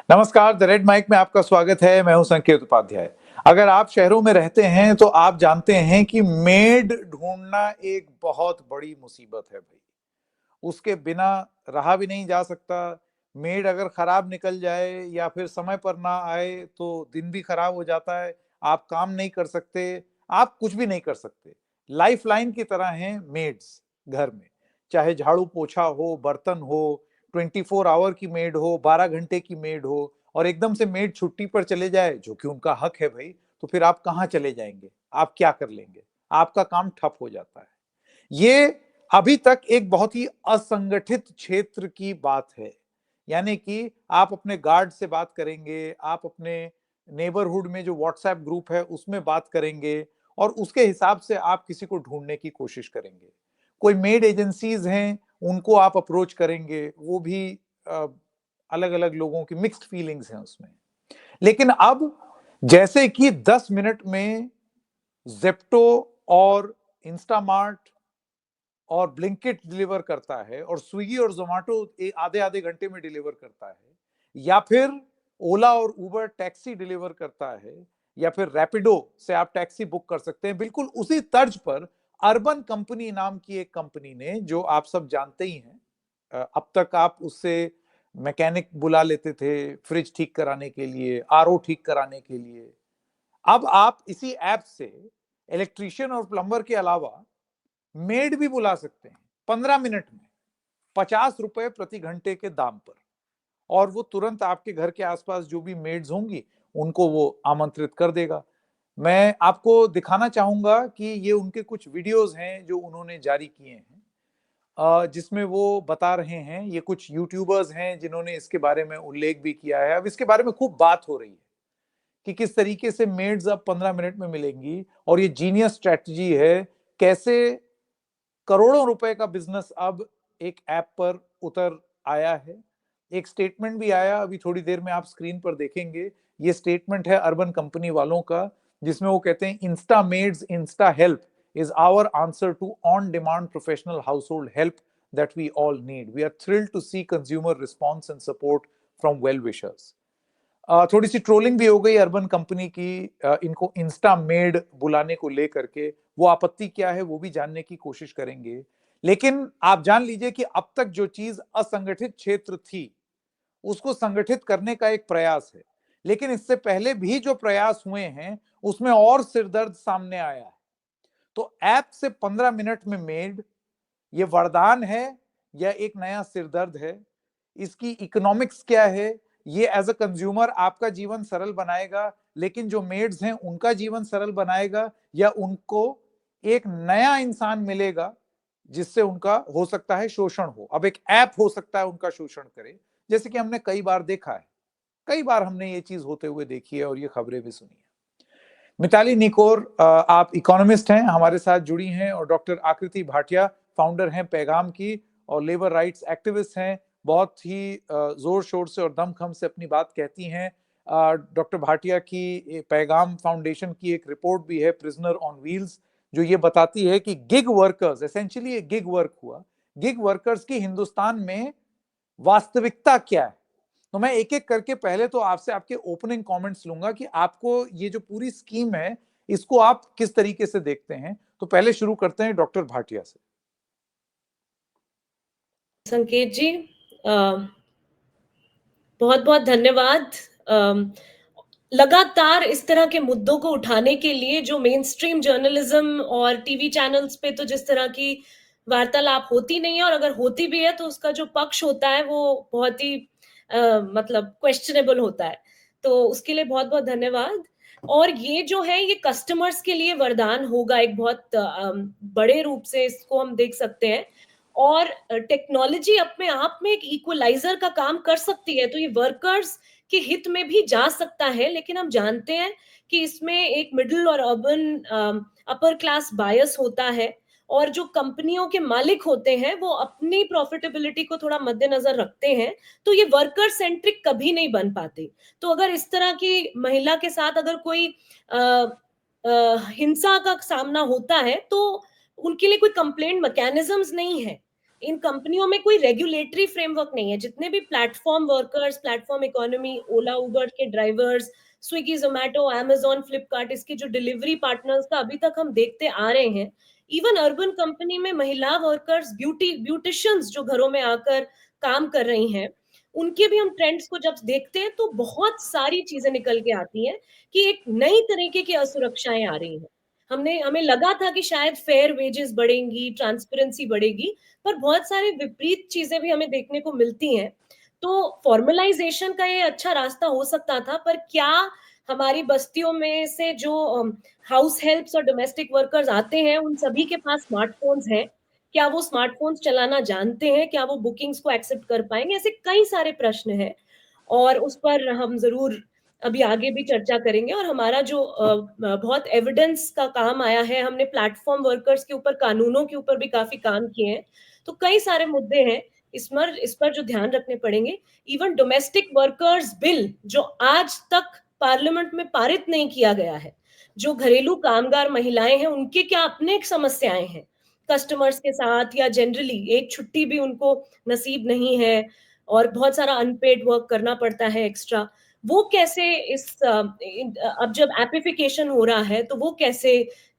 नमस्कार, the red mic में आपका स्वागत है। मैं हूं संकेत उपाध्याय। अगर आप शहरों में रहते हैं तो आप जानते हैं कि मेड ढूंढना एक बहुत बड़ी मुसीबत है भाई। उसके बिना रहा भी नहीं जा सकता। मेड अगर खराब निकल जाए या फिर समय पर ना आए तो दिन भी खराब हो जाता है। आप काम नहीं कर सकते, आप कुछ भी नहीं कर सकते। लाइफ लाइन की तरह हैं मेड्स घर में। चाहे झाड़ू पोछा हो, बर्तन हो, 24 आवर की मेड हो, 12 घंटे की मेड हो, और एकदम से मेड छुट्टी पर चले जाए, जो कि उनका हक है भाई, तो फिर आप कहाँ चले जाएंगे? आप क्या कर लेंगे? आपका काम ठप हो जाता है। ये अभी तक एक बहुत ही असंगठित क्षेत्र की बात है। यानी कि आप अपने गार्ड से बात करेंगे, आप अपने नेबरहुड में जो व्हाट्सएप ग्रुप है उसमें बात करेंगे, और उसके हिसाब से आप किसी को ढूंढने की कोशिश करेंगे। कोई मेड एजेंसीज हैं, उनको आप अप्रोच करेंगे, वो भी अलग अलग लोगों की मिक्स्ड फीलिंग्स हैं उसमें। लेकिन अब जैसे कि 10 मिनट में जेप्टो और इंस्टामार्ट और ब्लिंकिट डिलीवर करता है, और स्विगी और जोमेटो आधे आधे घंटे में डिलीवर करता है, या फिर ओला और उबर टैक्सी डिलीवर करता है, या फिर रैपिडो से आप टैक्सी बुक कर सकते हैं, बिल्कुल उसी तर्ज पर अर्बन कंपनी नाम की एक कंपनी ने, जो आप सब जानते ही हैं, अब तक आप उससे मैकेनिक बुला लेते थे फ्रिज ठीक कराने के लिए, आरओ ठीक कराने के लिए। अब आप इसी ऐप से इलेक्ट्रीशियन और प्लम्बर के अलावा मेड भी बुला सकते हैं 15 मिनट में, 50 रुपए प्रति घंटे के दाम पर। और वो तुरंत आपके घर के आसपास जो भी मेड्स होंगी उनको वो आमंत्रित कर देगा। मैं आपको दिखाना चाहूंगा कि ये उनके कुछ वीडियोस हैं जो उन्होंने जारी किए हैं, जिसमें वो बता रहे हैं। ये कुछ यूट्यूबर्स हैं जिन्होंने इसके बारे में उल्लेख भी किया है। अब इसके बारे में खूब बात हो रही है कि किस तरीके से मेड्स अब 15 मिनट में मिलेंगी, और ये जीनियस स्ट्रेटजी है। कैसे करोड़ों रुपए का बिजनेस अब एक ऐप पर उतर आया है। एक स्टेटमेंट भी आया, अभी थोड़ी देर में आप स्क्रीन पर देखेंगे। ये स्टेटमेंट है अर्बन कंपनी वालों का, जिसमें वो कहते हैं, Insta Meds Insta Help is our answer to on-demand professional household help that we all need. We are thrilled to see consumer response and support from well-wishers. थोड़ी सी ट्रोलिंग भी हो गई अर्बन कंपनी की इनको इंस्टा मेड बुलाने को लेकर के। वो आपत्ति क्या है वो भी जानने की कोशिश करेंगे। लेकिन आप जान लीजिए कि अब तक जो चीज असंगठित क्षेत्र थी, उसको संगठित करने का एक प्रयास है। लेकिन इससे पहले भी जो प्रयास हुए हैं उसमें और सिरदर्द सामने आया है। तो ऐप से 15 मिनट में मेड, ये वरदान है या एक नया सिरदर्द है? इसकी इकोनॉमिक्स क्या है? ये एज अ कंज्यूमर आपका जीवन सरल बनाएगा, लेकिन जो मेड्स हैं उनका जीवन सरल बनाएगा, या उनको एक नया इंसान मिलेगा जिससे उनका हो सकता है शोषण हो? अब एक ऐप हो सकता है उनका शोषण करे, जैसे कि हमने कई बार देखा है। कई बार हमने ये चीज होते हुए देखी है और ये खबरें भी सुनी है। मिताली निकोर, आप इकोनॉमिस्ट हैं, हमारे साथ जुड़ी हैं, और डॉक्टर आकृति भाटिया, फाउंडर हैं पैगाम की और लेबर राइट्स एक्टिविस्ट हैं। बहुत ही जोर शोर से और दमखम से अपनी बात कहती हैं। डॉक्टर भाटिया की पैगाम फाउंडेशन की एक रिपोर्ट भी है, प्रिजनर ऑन व्हील्स, जो ये बताती है कि गिग वर्कर्स, एसेंशियली ये गिग वर्क हुआ, गिग वर्कर्स की हिंदुस्तान में वास्तविकता क्या है। तो मैं एक एक करके पहले तो आपसे आपके ओपनिंग कमेंट्स लूंगा कि आपको ये जो पूरी स्कीम है इसको आप किस तरीके से देखते हैं। तो पहले शुरू करते हैं डॉक्टर भाटिया से। संकेत जी, बहुत बहुत धन्यवाद। लगातार इस तरह के मुद्दों को उठाने के लिए जो मेन स्ट्रीम जर्नलिज्म और टीवी चैनल्स पे तो जिस तरह की वार्तालाप होती नहीं है, और अगर होती भी है तो उसका जो पक्ष होता है वो बहुत ही मतलब क्वेश्चनेबल होता है। तो उसके लिए बहुत बहुत धन्यवाद। और ये जो है ये कस्टमर्स के लिए वरदान होगा, एक बहुत बड़े रूप से इसको हम देख सकते हैं। और टेक्नोलॉजी अपने आप में एक इक्वलाइजर का काम कर सकती है, तो ये वर्कर्स के हित में भी जा सकता है। लेकिन हम जानते हैं कि इसमें एक मिडिल और अर्बन अपर क्लास बायस होता है, और जो कंपनियों के मालिक होते हैं वो अपनी प्रॉफिटेबिलिटी को थोड़ा मद्देनजर रखते हैं, तो ये वर्कर सेंट्रिक कभी नहीं बन पाते। तो अगर इस तरह की महिला के साथ अगर कोई हिंसा का सामना होता है तो उनके लिए कोई कंप्लेंट मैकेनिज्म्स नहीं है। इन कंपनियों में कोई रेगुलेटरी फ्रेमवर्क नहीं है। जितने भी प्लेटफॉर्म वर्कर्स, प्लेटफॉर्म इकोनॉमी, ओला उबर के ड्राइवर्स, स्विगी जोमेटो, अमेजोन, फ्लिपकार्ट, इसके जो डिलीवरी पार्टनर्स का अभी तक हम देखते आ रहे हैं। इवन अर्बन कंपनी में महिला वर्कर्स, ब्यूटिशियंस जो घरों में आकर काम कर रही हैं, उनके भी हम ट्रेंड्स को जब देखते हैं तो बहुत सारी चीजें निकल के आती हैं कि एक नई तरीके की असुरक्षाएं आ रही हैं। हमें लगा था कि शायद फेयर वेजेस बढ़ेंगी, ट्रांसपेरेंसी बढ़ेगी, पर बहुत सारी विपरीत चीजें भी हमें देखने को मिलती हैं। तो फॉर्मलाइजेशन का ये अच्छा रास्ता हो सकता था, पर क्या हमारी बस्तियों में से जो हाउस हेल्प्स और डोमेस्टिक वर्कर्स आते हैं, उन सभी के पास स्मार्टफोन्स हैं? क्या वो स्मार्टफोन्स चलाना जानते हैं? क्या वो बुकिंग्स को एक्सेप्ट कर पाएंगे? ऐसे कई सारे प्रश्न हैं, और उस पर हम जरूर अभी आगे भी चर्चा करेंगे। और हमारा जो बहुत एविडेंस का काम आया है, हमने प्लेटफॉर्म वर्कर्स के ऊपर, कानूनों के ऊपर भी काफी काम किए हैं। तो कई सारे मुद्दे हैं इस पर जो ध्यान रखने पड़ेंगे। इवन डोमेस्टिक वर्कर्स बिल जो आज तक पार्लियामेंट में पारित नहीं किया गया है, जो घरेलू कामगार महिलाएं हैं, उनके क्या अपने समस्याएं हैं कस्टमर्स के साथ, या जनरली एक छुट्टी भी उनको नसीब नहीं है, और बहुत सारा अनपेड वर्क करना पड़ता है एक्स्ट्रा। वो कैसे अब जब एपिफिकेशन हो रहा है तो वो कैसे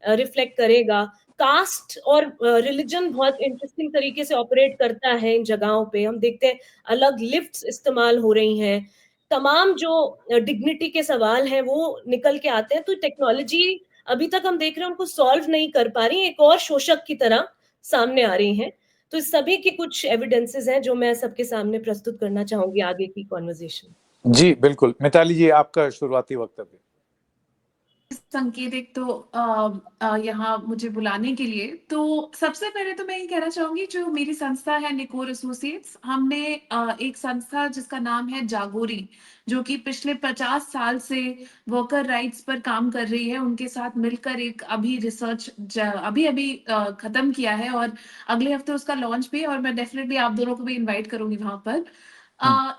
रिफ्लेक्ट करेगा? कास्ट और रिलीजन बहुत इंटरेस्टिंग तरीके से ऑपरेट करता है इन जगहों पे। हम देखते हैं अलग लिफ्ट्स इस्तेमाल हो रही हैं, तमाम जो डिग्निटी के सवाल हैं वो निकल के आते हैं। तो टेक्नोलॉजी अभी तक हम देख रहे हैं उनको सॉल्व नहीं कर पा रही, एक और शोषक की तरह सामने आ रही हैं। तो इस सभी के कुछ एविडेंसेस हैं जो मैं सबके सामने प्रस्तुत करना चाहूंगी आगे की कॉन्वर्सेशन। जी बिल्कुल, मिताली जी आपका शुरुआती वक्तव्य। संकेत, एक तो यहाँ मुझे बुलाने के लिए, तो सबसे पहले तो मैं ये कहना चाहूंगी, जो मेरी संस्था है निकोर एसोसिएट्स, हमने एक संस्था जिसका नाम है जागोरी, जो कि पिछले 50 साल से वर्कर राइट्स पर काम कर रही है, उनके साथ मिलकर एक अभी रिसर्च अभी अभी खत्म किया है, और अगले हफ्ते उसका लॉन्च भी है, और मैं डेफिनेटली आप दोनों को भी इन्वाइट करूंगी वहां पर।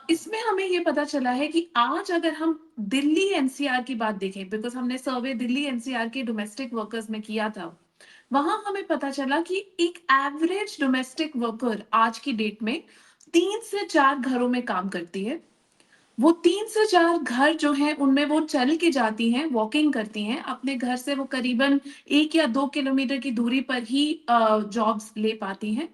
इसमें हमें ये पता चला है कि आज अगर हम दिल्ली एनसीआर की बात देखें, बिकॉज हमने सर्वे दिल्ली एनसीआर के डोमेस्टिक वर्कर्स में किया था, वहां हमें पता चला कि एक एवरेज डोमेस्टिक वर्कर आज की डेट में 3 से 4 घरों में काम करती है। वो 3 से 4 घर जो हैं उनमें वो चल के जाती हैं, वॉकिंग करती हैं, अपने घर से वो करीबन 1 या 2 किलोमीटर की दूरी पर ही जॉब्स ले पाती हैं।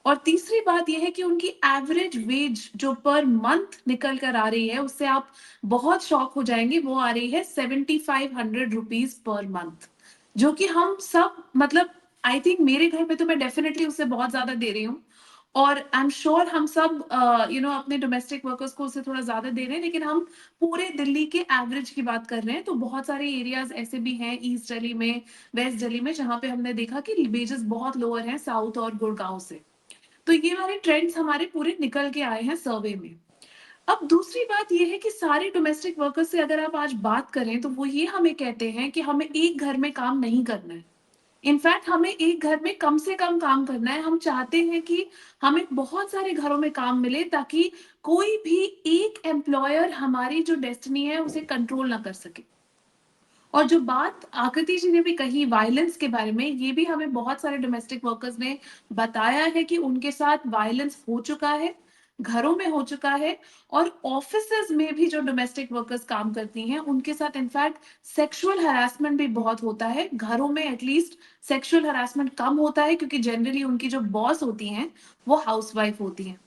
और तीसरी बात यह है कि उनकी एवरेज वेज जो पर मंथ निकल कर आ रही है, उससे आप बहुत शॉक हो जाएंगे, वो आ रही है 7500 रुपीज पर मंथ, जो कि हम सब, मतलब आई थिंक मेरे घर पे तो मैं डेफिनेटली उससे बहुत ज्यादा दे रही हूँ, और आई एम श्योर हम सब अपने डोमेस्टिक वर्कर्स को उससे थोड़ा ज्यादा दे रहे हैं, लेकिन हम पूरे दिल्ली के एवरेज की बात कर रहे हैं। तो बहुत सारे एरियाज ऐसे भी हैं ईस्ट दिल्ली में, वेस्ट दिल्ली में, जहां पे हमने देखा कि वेजेस बहुत लोअर हैं साउथ और गुड़गांव से। तो ये वाले ट्रेंड्स हमारे पूरे निकल के आए हैं सर्वे में। अब दूसरी बात ये है कि सारे डोमेस्टिक वर्कर्स से अगर आप आज बात करें तो वो ये हमें कहते हैं कि हमें एक घर में काम नहीं करना है। इनफैक्ट हमें एक घर में कम से कम काम करना है। हम चाहते हैं कि हमें बहुत सारे घरों में काम मिले, ताकि कोई भी एक एम्प्लॉयर हमारी जो डेस्टिनी है उसे कंट्रोल ना कर सके। और जो बात आकृति जी ने भी कही वायलेंस के बारे में, ये भी हमें बहुत सारे डोमेस्टिक वर्कर्स ने बताया है कि उनके साथ वायलेंस हो चुका है, घरों में हो चुका है, और ऑफिसेज में भी जो डोमेस्टिक वर्कर्स काम करती हैं उनके साथ इनफैक्ट सेक्सुअल हरासमेंट भी बहुत होता है। घरों में एटलीस्ट सेक्सुअल हरासमेंट कम होता है, क्योंकि जनरली उनकी जो बॉस होती हैं वो हाउसवाइफ होती हैं।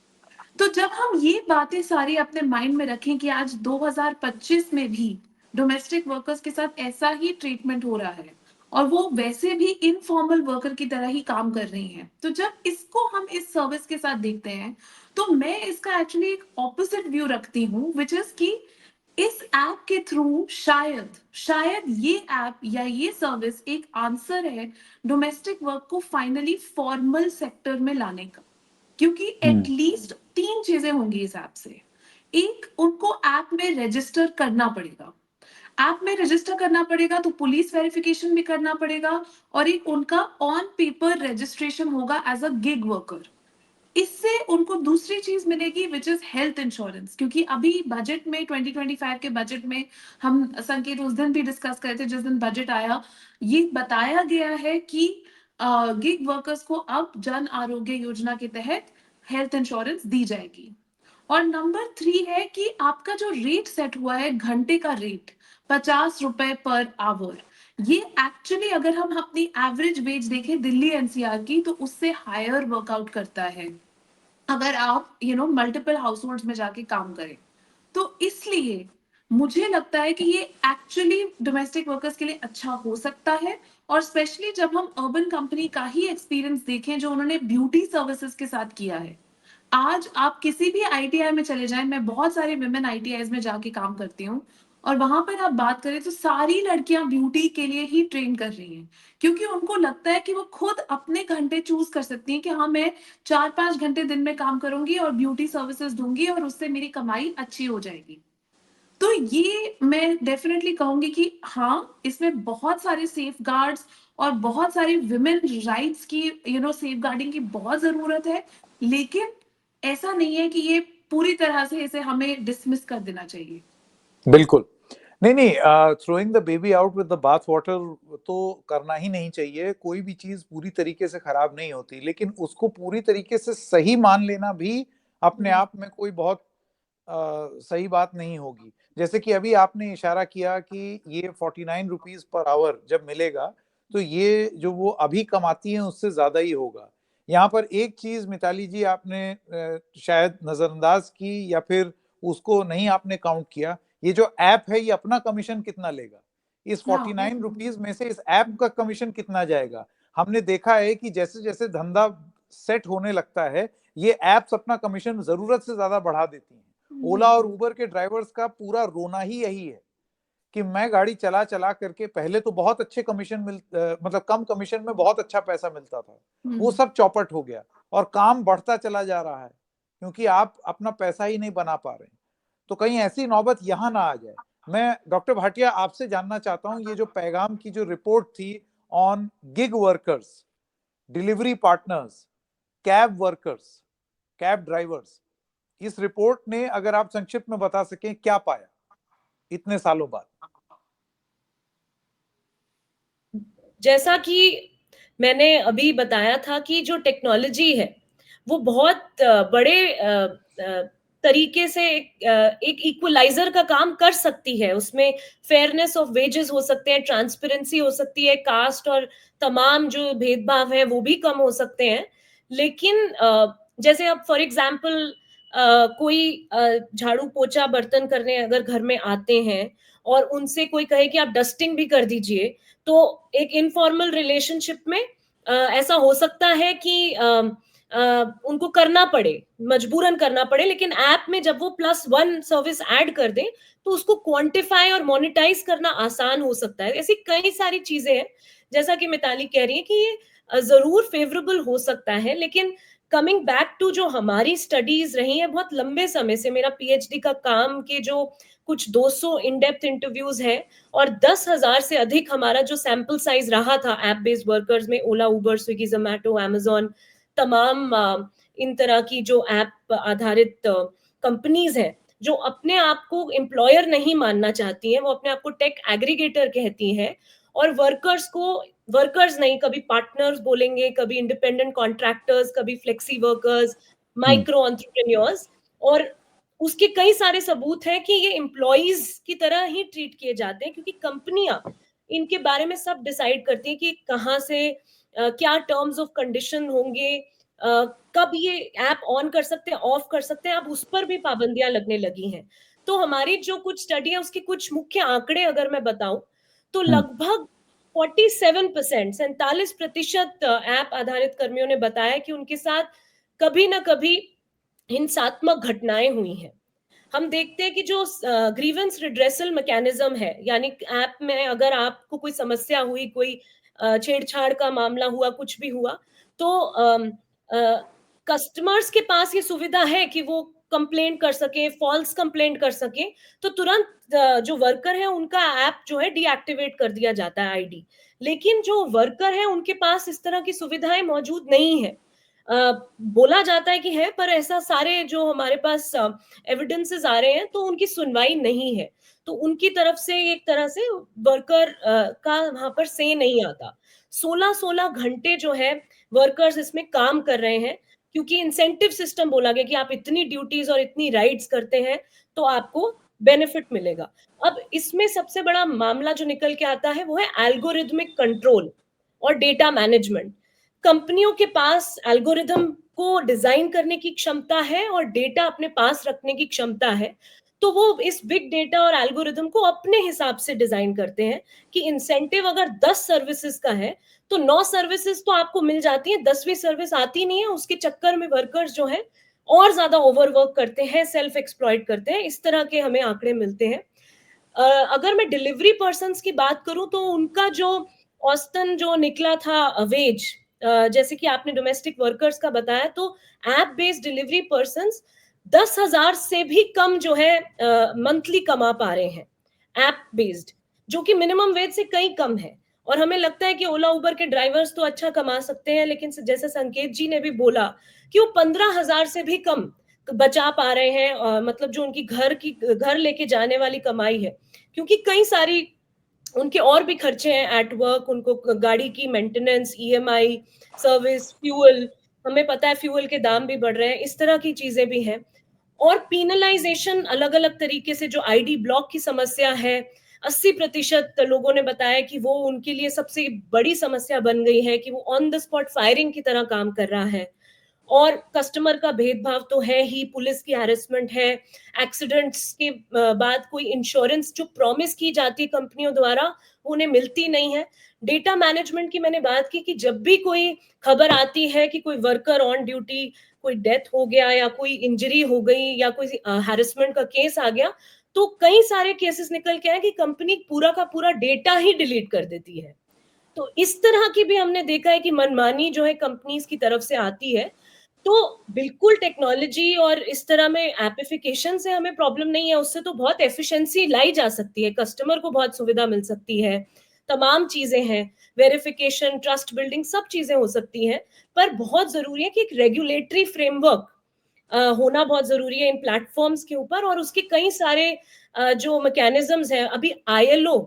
तो जब हम ये बातें सारी अपने माइंड में रखें कि आज 2025 में भी डोमेस्टिक वर्कर्स के साथ ऐसा ही ट्रीटमेंट हो रहा है, और वो वैसे भी इनफॉर्मल वर्कर की तरह ही काम कर रही हैं, तो जब इसको हम इस सर्विस के साथ देखते हैं, तो मैं इसका एक्चुअली एक ऑपोजिट व्यू रखती हूँ, विच इज कि इस ऐप के थ्रू शायद शायद ये ऐप या ये सर्विस एक आंसर है डोमेस्टिक वर्क को फाइनली फॉर्मल सेक्टर में लाने का। क्योंकि एटलीस्ट 3 चीजें होंगी इस ऐप से। एक, उनको ऐप में रजिस्टर करना पड़ेगा। ऐप में रजिस्टर करना पड़ेगा तो पुलिस वेरिफिकेशन भी करना पड़ेगा, और एक उनका ऑन पेपर रजिस्ट्रेशन होगा एज अ गिग वर्कर। इससे उनको दूसरी चीज मिलेगी, विच इज हेल्थ इंश्योरेंस। क्योंकि अभी बजट में 2025 के बजट में हम संकेत उस दिन भी डिस्कस करे थे जिस दिन बजट आया, ये बताया गया है कि गिग वर्कर्स को अब जन आरोग्य योजना के तहत हेल्थ इंश्योरेंस दी जाएगी। और नंबर 3 है कि आपका जो रेट सेट हुआ है, घंटे का रेट 50 रुपए पर आवर, ये एक्चुअली अगर हम अपनी एवरेज वेज देखें दिल्ली एनसीआर की, तो उससे हायर वर्कआउट करता है अगर आप मल्टीपल हाउस होल्ड में जाके काम करें। तो इसलिए मुझे लगता है कि ये एक्चुअली डोमेस्टिक वर्कर्स के लिए अच्छा हो सकता है। और स्पेशली जब हम अर्बन कंपनी का ही एक्सपीरियंस देखें जो उन्होंने ब्यूटी सर्विसेज के साथ किया है। आज आप किसी भी आईटीआई में चले जाएं, मैं बहुत सारे विमेन आईटीआईज में जाके काम करती हूँ, और वहां पर आप बात करें तो सारी लड़कियां ब्यूटी के लिए ही ट्रेन कर रही हैं, क्योंकि उनको लगता है कि वो खुद अपने घंटे चूज कर सकती हैं कि हाँ, मैं 4-5 घंटे दिन में काम करूंगी और ब्यूटी सर्विसेज दूंगी और उससे मेरी कमाई अच्छी हो जाएगी। तो ये मैं डेफिनेटली कहूंगी कि हाँ, इसमें बहुत सारे सेफ गार्ड्स और बहुत सारी विमेन राइट्स की सेफ गार्डिंग की बहुत जरूरत है। लेकिन ऐसा नहीं है कि ये पूरी तरह से इसे हमें डिसमिस कर देना चाहिए। बिल्कुल नहीं, नहीं, throwing the baby out with the bath water तो करना ही नहीं चाहिए। कोई भी चीज पूरी तरीके से खराब नहीं होती, लेकिन उसको पूरी तरीके से सही मान लेना भी अपने आप में कोई बहुत सही बात नहीं होगी। जैसे कि अभी आपने इशारा किया कि ये 49 रुपीज पर आवर जब मिलेगा, तो ये जो वो अभी कमाती हैं उससे ज्यादा ही होगा। यहाँ पर एक चीज मिताली जी आपने शायद नजरअंदाज की, या फिर उसको नहीं आपने काउंट किया। ये जो ऐप है, ये अपना कमीशन कितना लेगा? इस हाँ, 49 रुपीज में से इस ऐप का कमीशन कितना जाएगा? हमने देखा है कि जैसे जैसे धंधा सेट होने लगता है, ये एप्स अपना कमीशन जरूरत से ज्यादा बढ़ा देती हैं। ओला और उबर के ड्राइवर्स का पूरा रोना ही यही है कि मैं गाड़ी चला चला करके, पहले तो बहुत अच्छे कमीशन मतलब कम कमीशन में बहुत अच्छा पैसा मिलता था, वो सब चौपट हो गया और काम बढ़ता चला जा रहा है क्योंकि आप अपना पैसा ही नहीं बना पा रहे हैं। तो कहीं ऐसी नौबत यहां ना आ जाए। मैं डॉक्टर भाटिया आपसे जानना चाहता हूं, ये जो पैगाम की जो रिपोर्ट थी on gig workers, delivery partners, cab workers, cab drivers, इस रिपोर्ट ने अगर आप संक्षिप्त में बता सकें क्या पाया इतने सालों बाद? जैसा कि मैंने अभी बताया था कि जो टेक्नोलॉजी है वो बहुत बड़े तरीके से एक इक्वलाइजर का काम कर सकती है। उसमें फेयरनेस ऑफ वेजेस हो सकते हैं, ट्रांसपेरेंसी हो सकती है, कास्ट और तमाम जो भेदभाव है वो भी कम हो सकते हैं। लेकिन जैसे अब फॉर एग्जाम्पल कोई झाड़ू पोछा बर्तन करने अगर घर में आते हैं और उनसे कोई कहे कि आप डस्टिंग भी कर दीजिए, तो एक इनफॉर्मल रिलेशनशिप में ऐसा हो सकता है कि उनको करना पड़े, मजबूरन करना पड़े। लेकिन ऐप में जब वो +1 सर्विस ऐड कर दें तो उसको क्वांटिफाई और मोनेटाइज करना आसान हो सकता है। ऐसी कई सारी चीजें हैं, जैसा कि मिताली कह रही है कि ये जरूर फेवरेबल हो सकता है। लेकिन कमिंग बैक टू जो हमारी स्टडीज रही है बहुत लंबे समय से, मेरा पीएचडी का काम के जो कुछ 200 इन डेप्थ इंटरव्यूज है और 10,000 से अधिक हमारा जो सैंपल साइज रहा था ऐप बेस्ड वर्कर्स में, ओला, उबर, स्विगी, जोमैटो, अमेजोन, तमाम इन तरह की जो ऐप आधारित कंपनीज हैं जो अपने आप को एम्प्लॉयर नहीं मानना चाहती हैं, वो अपने आप को टेक एग्रीगेटर कहती हैं और वर्कर्स को वर्कर्स नहीं, कभी पार्टनर्स बोलेंगे, कभी इंडिपेंडेंट कॉन्ट्रैक्टर्स, कभी फ्लेक्सी वर्कर्स, माइक्रो एंटरप्रेन्योर्स। और उसके कई सारे सबूत हैं कि ये एम्प्लॉइज की तरह ही ट्रीट किए जाते हैं, क्योंकि कंपनियां इनके बारे में सब डिसाइड करती हैं कि कहाँ से क्या टर्म्स ऑफ कंडीशन होंगे, कब ये ऐप ऑन कर सकते हैं, ऑफ कर सकते हैं, अब उस पर भी पाबंदियां लगने लगी हैं। तो हमारी जो कुछ स्टडी है उसके कुछ मुख्य आंकड़े अगर मैं बताऊं तो लगभग 47% ऐप आधारित कर्मियों ने बताया कि उनके साथ कभी ना कभी हिंसात्मक घटनाएं हुई हैं। हम देखते हैं कि जो ग्रीवेंस रिड्रेसल मैकेनिज्म है, यानी ऐप में अगर आपको कोई समस्या हुई, कोई छेड़छाड़ का मामला हुआ, कुछ भी हुआ, तो कस्टमर्स के पास ये सुविधा है कि वो कंप्लेंट कर सके, फॉल्स कंप्लेंट कर सके, तो तुरंत जो वर्कर है उनका ऐप जो है डीएक्टिवेट कर दिया जाता है आईडी। लेकिन जो वर्कर है उनके पास इस तरह की सुविधाएं मौजूद नहीं है। बोला जाता है कि है, पर ऐसा सारे जो हमारे पास एविडेंसेस आ रहे हैं तो उनकी सुनवाई नहीं है। तो उनकी तरफ से एक तरह से वर्कर का वहां पर से नहीं आता। 16-16 घंटे जो है वर्कर्स इसमें काम कर रहे हैं, क्योंकि इंसेंटिव सिस्टम बोला गया कि आप इतनी ड्यूटीज और इतनी राइट्स करते हैं तो आपको बेनिफिट मिलेगा। अब इसमें सबसे बड़ा मामला जो निकल के आता है वो है एल्गोरिथमिक कंट्रोल और डेटा मैनेजमेंट। कंपनियों के पास एल्गोरिथम को डिजाइन करने की क्षमता है और डेटा अपने पास रखने की क्षमता है, तो वो इस बिग डेटा और एल्गोरिथम को अपने हिसाब से डिजाइन करते हैं कि इंसेंटिव अगर 10 सर्विसेज का है तो 9 सर्विसेज तो आपको मिल जाती है, 10वीं सर्विस आती नहीं है, उसके चक्कर में वर्कर्स जो है और ज्यादा ओवरवर्क करते हैं, सेल्फ एक्सप्लॉइट करते हैं। इस तरह के हमें आंकड़े मिलते हैं। अगर मैं डिलीवरी पर्सन्स की बात करूं तो उनका जो औसतन जो निकला था वेज, जैसे कि आपने डोमेस्टिक वर्कर्स का बताया, तो ऐप बेस्ड डिलीवरी पर्सन्स 10,000 से भी कम जो है मंथली कमा पा रहे हैं ऐप बेस्ड, जो कि मिनिमम वेज से कहीं कम है। और हमें लगता है कि ओला उबर के ड्राइवर्स तो अच्छा कमा सकते हैं, लेकिन जैसे संकेत जी ने भी बोला कि वो 15,000 से भी कम बचा पा रहे हैं, मतलब जो उनकी घर लेके जाने वाली कमाई है, क्योंकि कई सारी उनके और भी खर्चे हैं एट वर्क, उनको गाड़ी की मेंटेनेंस, ईएमआई, सर्विस, फ्यूल, हमें पता है फ्यूल के दाम भी बढ़ रहे हैं, इस तरह की चीजें भी हैं। और पीनलाइजेशन अलग अलग तरीके से, जो आईडी ब्लॉक की समस्या है, 80% लोगों ने बताया कि वो उनके लिए सबसे बड़ी समस्या बन गई है, कि वो ऑन द स्पॉट फायरिंग की तरह काम कर रहा है। और कस्टमर का भेदभाव तो है ही, पुलिस की हैरेसमेंट है, एक्सीडेंट्स के बाद कोई इंश्योरेंस जो प्रॉमिस की जाती है कंपनियों द्वारा उन्हें मिलती नहीं है। डेटा मैनेजमेंट की मैंने बात की कि जब भी कोई खबर आती है कि कोई वर्कर ऑन ड्यूटी कोई डेथ हो गया या कोई इंजरी हो गई या कोई हैरेसमेंट का केस आ गया, तो कई सारे केसेस निकल के आए कि कंपनी पूरा का पूरा डेटा ही डिलीट कर देती है। तो इस तरह की भी हमने देखा है कि मनमानी जो है कंपनीज की तरफ से आती है। तो बिल्कुल टेक्नोलॉजी और इस तरह में एपिफिकेशन से हमें प्रॉब्लम नहीं है, उससे तो बहुत एफिशिएंसी लाई जा सकती है, कस्टमर को बहुत सुविधा मिल सकती है, तमाम चीजें हैं, वेरिफिकेशन, ट्रस्ट बिल्डिंग, सब चीजें हो सकती हैं। पर बहुत जरूरी है कि एक रेगुलेटरी फ्रेमवर्क होना बहुत जरूरी है इन प्लेटफॉर्म्स के ऊपर, और उसके कई सारे जो मैकेनिज्म्स हैं। अभी आईएलओ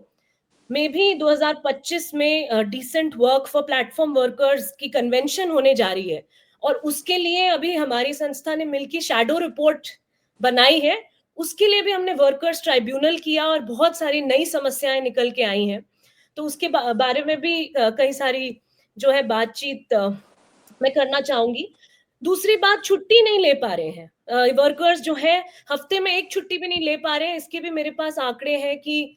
में भी 2025 में decent work for platform workers की कन्वेंशन होने जा रही है, और उसके लिए अभी हमारी संस्था ने मिलकर शैडो रिपोर्ट बनाई है। उसके लिए भी हमने वर्कर्स ट्राइब्यूनल किया और बहुत सारी नई समस्याएं निकल के आई हैं, तो उसके बारे में भी कई सारी जो है बातचीत मैं करना चाहूंगी। दूसरी बात, छुट्टी नहीं ले पा रहे हैं वर्कर्स जो है, हफ्ते में एक छुट्टी भी नहीं ले पा रहे हैं। इसके भी मेरे पास आंकड़े हैं कि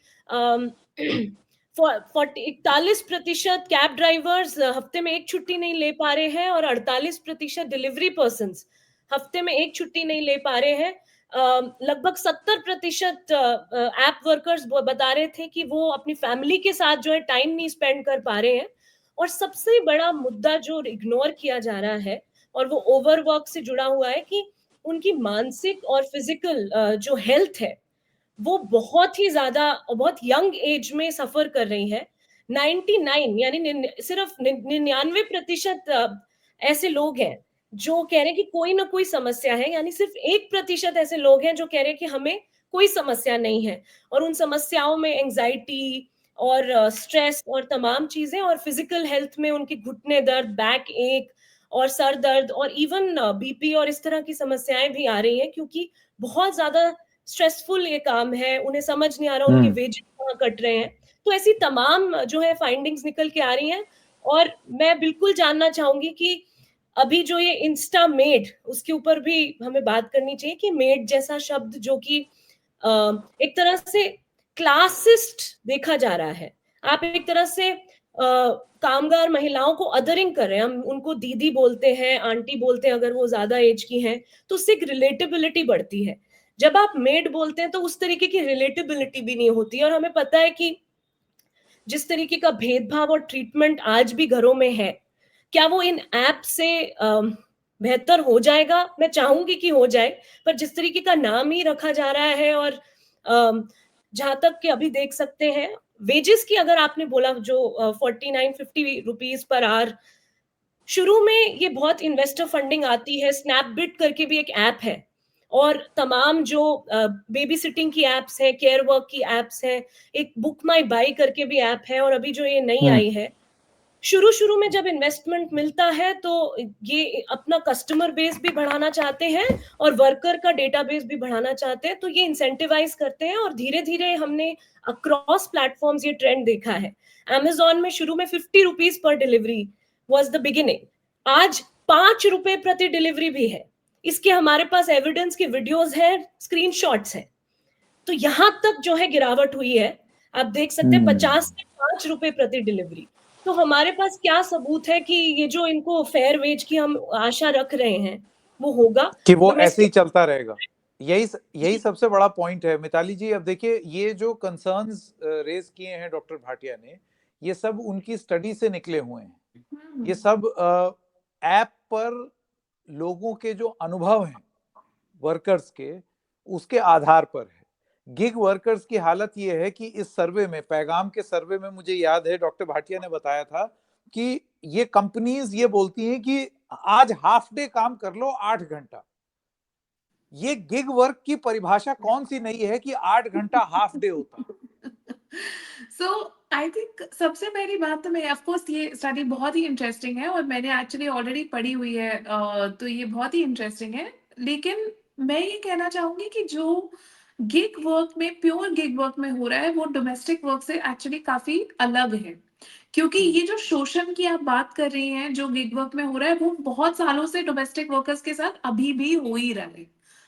41% कैब ड्राइवर्स हफ्ते में एक छुट्टी नहीं ले पा रहे हैं, और 48% डिलीवरी पर्सन हफ्ते में एक छुट्टी नहीं ले पा रहे हैं। लगभग 70% ऐप वर्कर्स बता रहे थे कि वो अपनी फैमिली के साथ जो है टाइम नहीं स्पेंड कर पा रहे हैं। और सबसे बड़ा मुद्दा जो इग्नोर किया जा रहा है, और वो ओवरवर्क से जुड़ा हुआ है, कि उनकी मानसिक और फिजिकल जो हेल्थ है वो बहुत ही ज्यादा, बहुत यंग एज में सफर कर रही है। 99 यानी सिर्फ 99% ऐसे लोग हैं जो कह रहे हैं कि कोई ना कोई समस्या है, यानी सिर्फ 1% ऐसे लोग हैं जो कह रहे हैं कि हमें कोई समस्या नहीं है। और उन समस्याओं में एंजाइटी और स्ट्रेस और तमाम चीजें, और फिजिकल हेल्थ में उनके घुटने दर्द, बैक एक और सर दर्द, और इवन बीपी और इस तरह की समस्याएं भी आ रही हैं, क्योंकि बहुत ज्यादा स्ट्रेसफुल ये काम है, उन्हें समझ नहीं आ रहा उनके वेजेस कहाँ कट रहे हैं। तो ऐसी तमाम जो है फाइंडिंग्स निकल के आ रही हैं। और मैं बिल्कुल जानना चाहूंगी कि अभी जो ये इंस्टा मेड, उसके ऊपर भी हमें बात करनी चाहिए, कि मेड जैसा शब्द जो कि एक तरह से क्लासिस्ट देखा जा रहा है। आप एक तरह से कामगार महिलाओं को अदरिंग कर रहे हैं, हम उनको दीदी बोलते हैं, आंटी बोलते हैं अगर वो ज्यादा एज की हैं, तो उससे एक रिलेटेबिलिटी बढ़ती है। जब आप मेड बोलते हैं तो उस तरीके की रिलेटेबिलिटी भी नहीं होती। और हमें पता है कि जिस तरीके का भेदभाव और ट्रीटमेंट आज भी घरों में है, क्या वो इन ऐप से बेहतर हो जाएगा? मैं चाहूंगी कि हो जाए, पर जिस तरीके का नाम ही रखा जा रहा है, और जहां तक कि अभी देख सकते हैं वेजेस की, अगर आपने बोला जो 49-50 रुपीज पर आवर, शुरू में ये बहुत इन्वेस्टर फंडिंग आती है। स्नैपबिट करके भी एक ऐप है, और तमाम जो बेबी सिटिंग की एप्स हैं, केयर वर्क की एप्स हैं, एक बुक माई बाई करके भी ऐप है, और अभी जो ये नई आई है शुरू में जब इन्वेस्टमेंट मिलता है तो ये अपना कस्टमर बेस भी बढ़ाना चाहते हैं और वर्कर का डेटाबेस भी बढ़ाना चाहते हैं, तो ये इंसेंटिवाइज करते हैं और धीरे-धीरे हमने अक्रॉस प्लेटफॉर्म्स ये ट्रेंड देखा है। अमेज़न में शुरू में 50 रुपीस पर डिलीवरी वाज़ द बिगिनिंग। आज 5 रुपए प्रति डिलीवरी भी है। इसके हमारे पास एविडेंस के वीडियोस हैं, स्क्रीनशॉट्स हैं। तो यहां तक जो है गिरावट हुई है। आप देख सकते हैं 50 से 5 रुपए प्रति डिलीवरी। तो हमारे पास क्या सबूत है कि ये जो इनको फेयर वेज की हम आशा रख रहे हैं वो होगा कि वो ऐसे ही डोमेस्टिक। चलता रहेगा। यही सबसे बड़ा पॉइंट है मिताली जी। अब देखिए, ये जो कंसर्न्स रेज किए हैं डॉक्टर भाटिया ने, ये सब उनकी स्टडी से निकले हुए हैं। ये सब ऐप पर लोगों के जो अनुभव हैं वर्कर्स के, उसके आधार पर है। गिग वर्कर्स की हालत ये है कि इस सर्वे में, पैगाम के सर्वे में, मुझे याद है डॉक्टर भाटिया ने बताया था कि ये कंपनीज ये बोलती हैं कि आज हाफ डे काम कर लो, 8 घंटा। ये गिग वर्क की परिभाषा कौन सी नहीं है कि 8 घंटा हाफ डे होता। सो आई थिंक सबसे पहली बात तो मैं ऑफ कोर्स ये स्टडी बहुत ही इंटरेस्टिंग है और मैंने एक्चुअली ऑलरेडी पढ़ी हुई है, तो ये बहुत ही इंटरेस्टिंग है। लेकिन मैं ये कहना चाहूंगी कि जो गिग वर्क में, प्योर गिग वर्क में हो रहा है, वो डोमेस्टिक वर्क से एक्चुअली काफी अलग है। क्योंकि ये जो शोषण की आप बात कर रही हैं जो गिग वर्क में हो रहा है, वो बहुत सालों से डोमेस्टिक वर्कर्स के साथ अभी भी हो ही रहा है।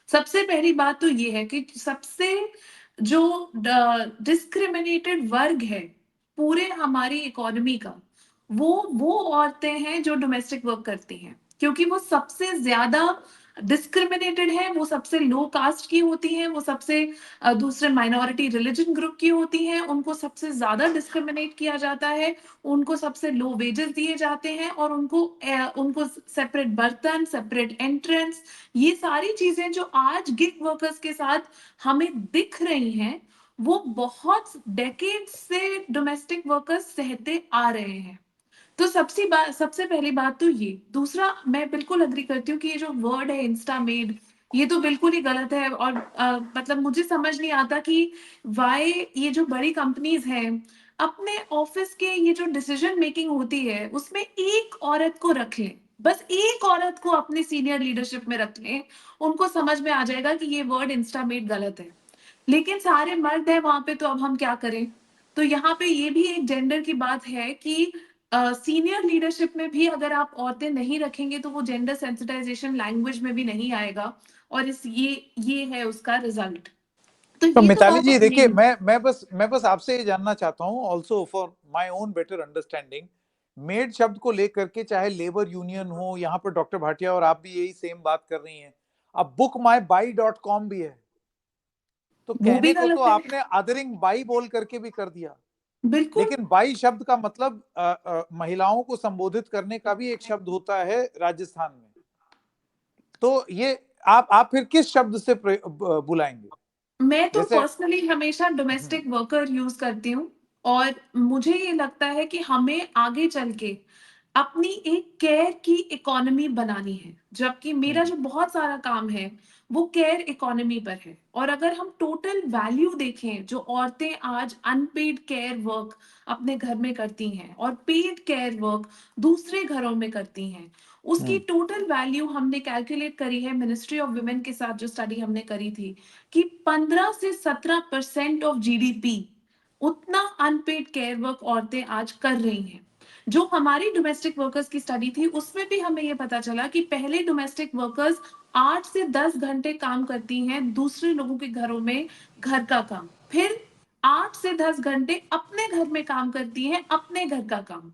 सबसे पहली बात तो ये है कि सबसे जो डिस्क्रिमिनेटेड वर्ग है पूरे हमारी इकोनॉमी का, वो औरतें हैं जो डोमेस्टिक वर्क करती हैं, क्योंकि वो सबसे ज्यादा डिस्क्रिमिनेटेड है, वो सबसे लो कास्ट की होती हैं, वो सबसे दूसरे माइनॉरिटी रिलीजन ग्रुप की होती हैं, उनको सबसे ज्यादा डिस्क्रिमिनेट किया जाता है, उनको सबसे लो वेजेस दिए जाते हैं और उनको सेपरेट बर्तन, सेपरेट एंट्रेंस, ये सारी चीजें जो आज गिग वर्कर्स के साथ हमें दिख रही हैं, वो बहुत डेकेड से डोमेस्टिक वर्कर्स सहते आ रहे हैं। तो सबसे पहली बात तो ये। दूसरा, मैं बिल्कुल अग्री करती हूँ कि ये जो वर्ड है इंस्टा मेड, ये तो बिल्कुल ही गलत है। और मतलब मुझे समझ नहीं आता कि वाई ये जो बड़ी कंपनीज हैं अपने ऑफिस के ये जो डिसीजन मेकिंग होती है उसमें एक औरत को रख लें, बस एक औरत को अपने सीनियर लीडरशिप में रख लें, उनको समझ में आ जाएगा कि ये वर्ड इंस्टा मेड गलत है। लेकिन सारे मर्द है वहां पे, तो अब हम क्या करें। तो यहाँ पे ये भी एक जेंडर की बात है कि सीनियर लीडरशिप में भी अगर आप औरतें नहीं रखेंगे तो वो जेंडर सेंसिटाइजेशन लैंग्वेज में भी नहीं आएगा, और ये है उसका रिजल्ट। तो तो ये तो मिताली बात जी देखिए, अपनी। मैं बस आपसे ये जानना चाहता हूँ, also for my own better understanding, made शब्द को लेकर के चाहे लेबर यूनियन हो, यहाँ पर डॉक्टर भाटिया और आप भी यही सेम बात कर रही हैं। अब bookmybuy.com भी है, तो वो भी कहने को तो गलत है। आपने अदरिंग बाई बोल करके भी कर दिया, बिल्कुल। लेकिन बाई शब्द का मतलब महिलाओं को संबोधित करने का भी एक शब्द होता है राजस्थान में। तो ये आप फिर किस शब्द से बुलाएंगे? मैं तो जैसे पर्सनली हमेशा डोमेस्टिक वर्कर यूज करती हूँ, और मुझे ये लगता है कि हमें आगे चल के अपनी एक केयर की इकोनॉमी बनानी है, जबकि मेरा जो बहुत सारा काम है वो केयर इकोनॉमी पर है। और अगर हम टोटल वैल्यू देखें, जो औरतें आज अनपेड केयर वर्क अपने घर में करती हैं और पेड केयर वर्क दूसरे घरों में करती हैं, उसकी टोटल वैल्यू हमने कैलकुलेट करी है मिनिस्ट्री ऑफ वुमेन के साथ जो स्टडी हमने करी थी, कि 15 से 17% ऑफ जीडीपी उतना अनपेड केयर वर्क औरतें आज कर रही हैं। जो हमारी डोमेस्टिक वर्कर्स की स्टडी थी उसमें भी हमें यह पता चला कि पहले डोमेस्टिक वर्कर्स 8 से 10 घंटे काम करती हैं दूसरे लोगों के घरों में, घर का काम, फिर 8 से 10 घंटे अपने घर में काम करती हैं, अपने घर का काम।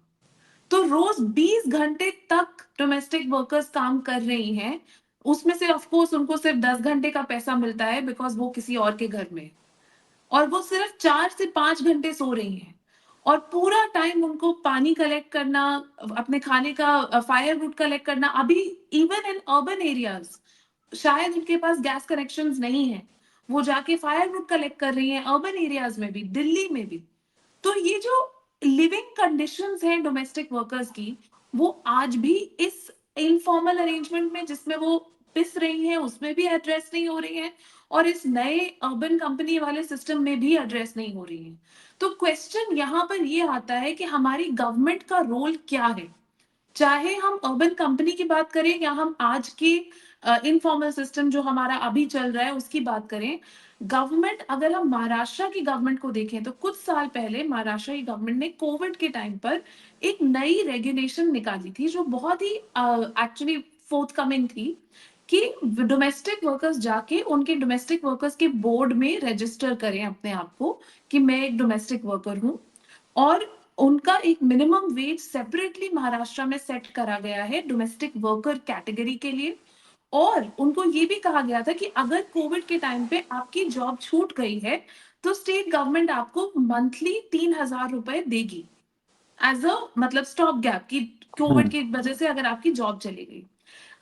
तो रोज 20 घंटे तक डोमेस्टिक वर्कर्स काम कर रही हैं। उसमें से ऑफ कोर्स उनको सिर्फ 10 घंटे का पैसा मिलता है बिकॉज वो किसी और के घर में, और वो सिर्फ 4 से 5 घंटे सो रही हैं। और पूरा टाइम उनको पानी कलेक्ट करना, अपने खाने का फायरवुड कलेक्ट करना। अभी इवन इन अर्बन एरियाज शायद उनके पास गैस कनेक्शंस नहीं है, वो जाके फायरवुड कलेक्ट कर रही हैं अर्बन एरियाज में भी, दिल्ली में भी। तो ये जो लिविंग कंडीशंस हैं डोमेस्टिक वर्कर्स की, वो आज भी इस इनफॉर्मल अरेंजमेंट में, जिसमें वो पिस रही हैं उसमें भी एड्रेस नहीं हो रही हैं, और इस नए अर्बन कंपनी वाले सिस्टम में भी एड्रेस नहीं हो रही हैं। तो क्वेश्चन यहाँ पर ये आता है कि हमारी गवर्नमेंट का रोल क्या है? चाहे हम अर्बन कंपनी की बात करें या हम आज की इनफॉर्मल सिस्टम जो हमारा अभी चल रहा है उसकी बात करें, गवर्नमेंट, अगर हम महाराष्ट्र की गवर्नमेंट को देखें तो कुछ साल पहले महाराष्ट्र की गवर्नमेंट ने कोविड के टाइम पर एक नई रेगुलेशन निकाली थी जो बहुत ही एक्चुअली फोर्थकमिंग थी, कि डोमेस्टिक वर्कर्स जाके उनके डोमेस्टिक वर्कर्स के बोर्ड में रजिस्टर करें अपने आप को कि मैं एक डोमेस्टिक वर्कर हूं, और उनका एक मिनिमम वेज सेपरेटली महाराष्ट्र में सेट करा गया है डोमेस्टिक वर्कर कैटेगरी के लिए। और उनको ये भी कहा गया था कि अगर कोविड के टाइम पे आपकी जॉब छूट गई है तो स्टेट गवर्नमेंट आपको मंथली 3,000 रुपए देगी एज अ मतलब स्टॉप गैप, की कोविड की वजह से अगर आपकी जॉब चली गई।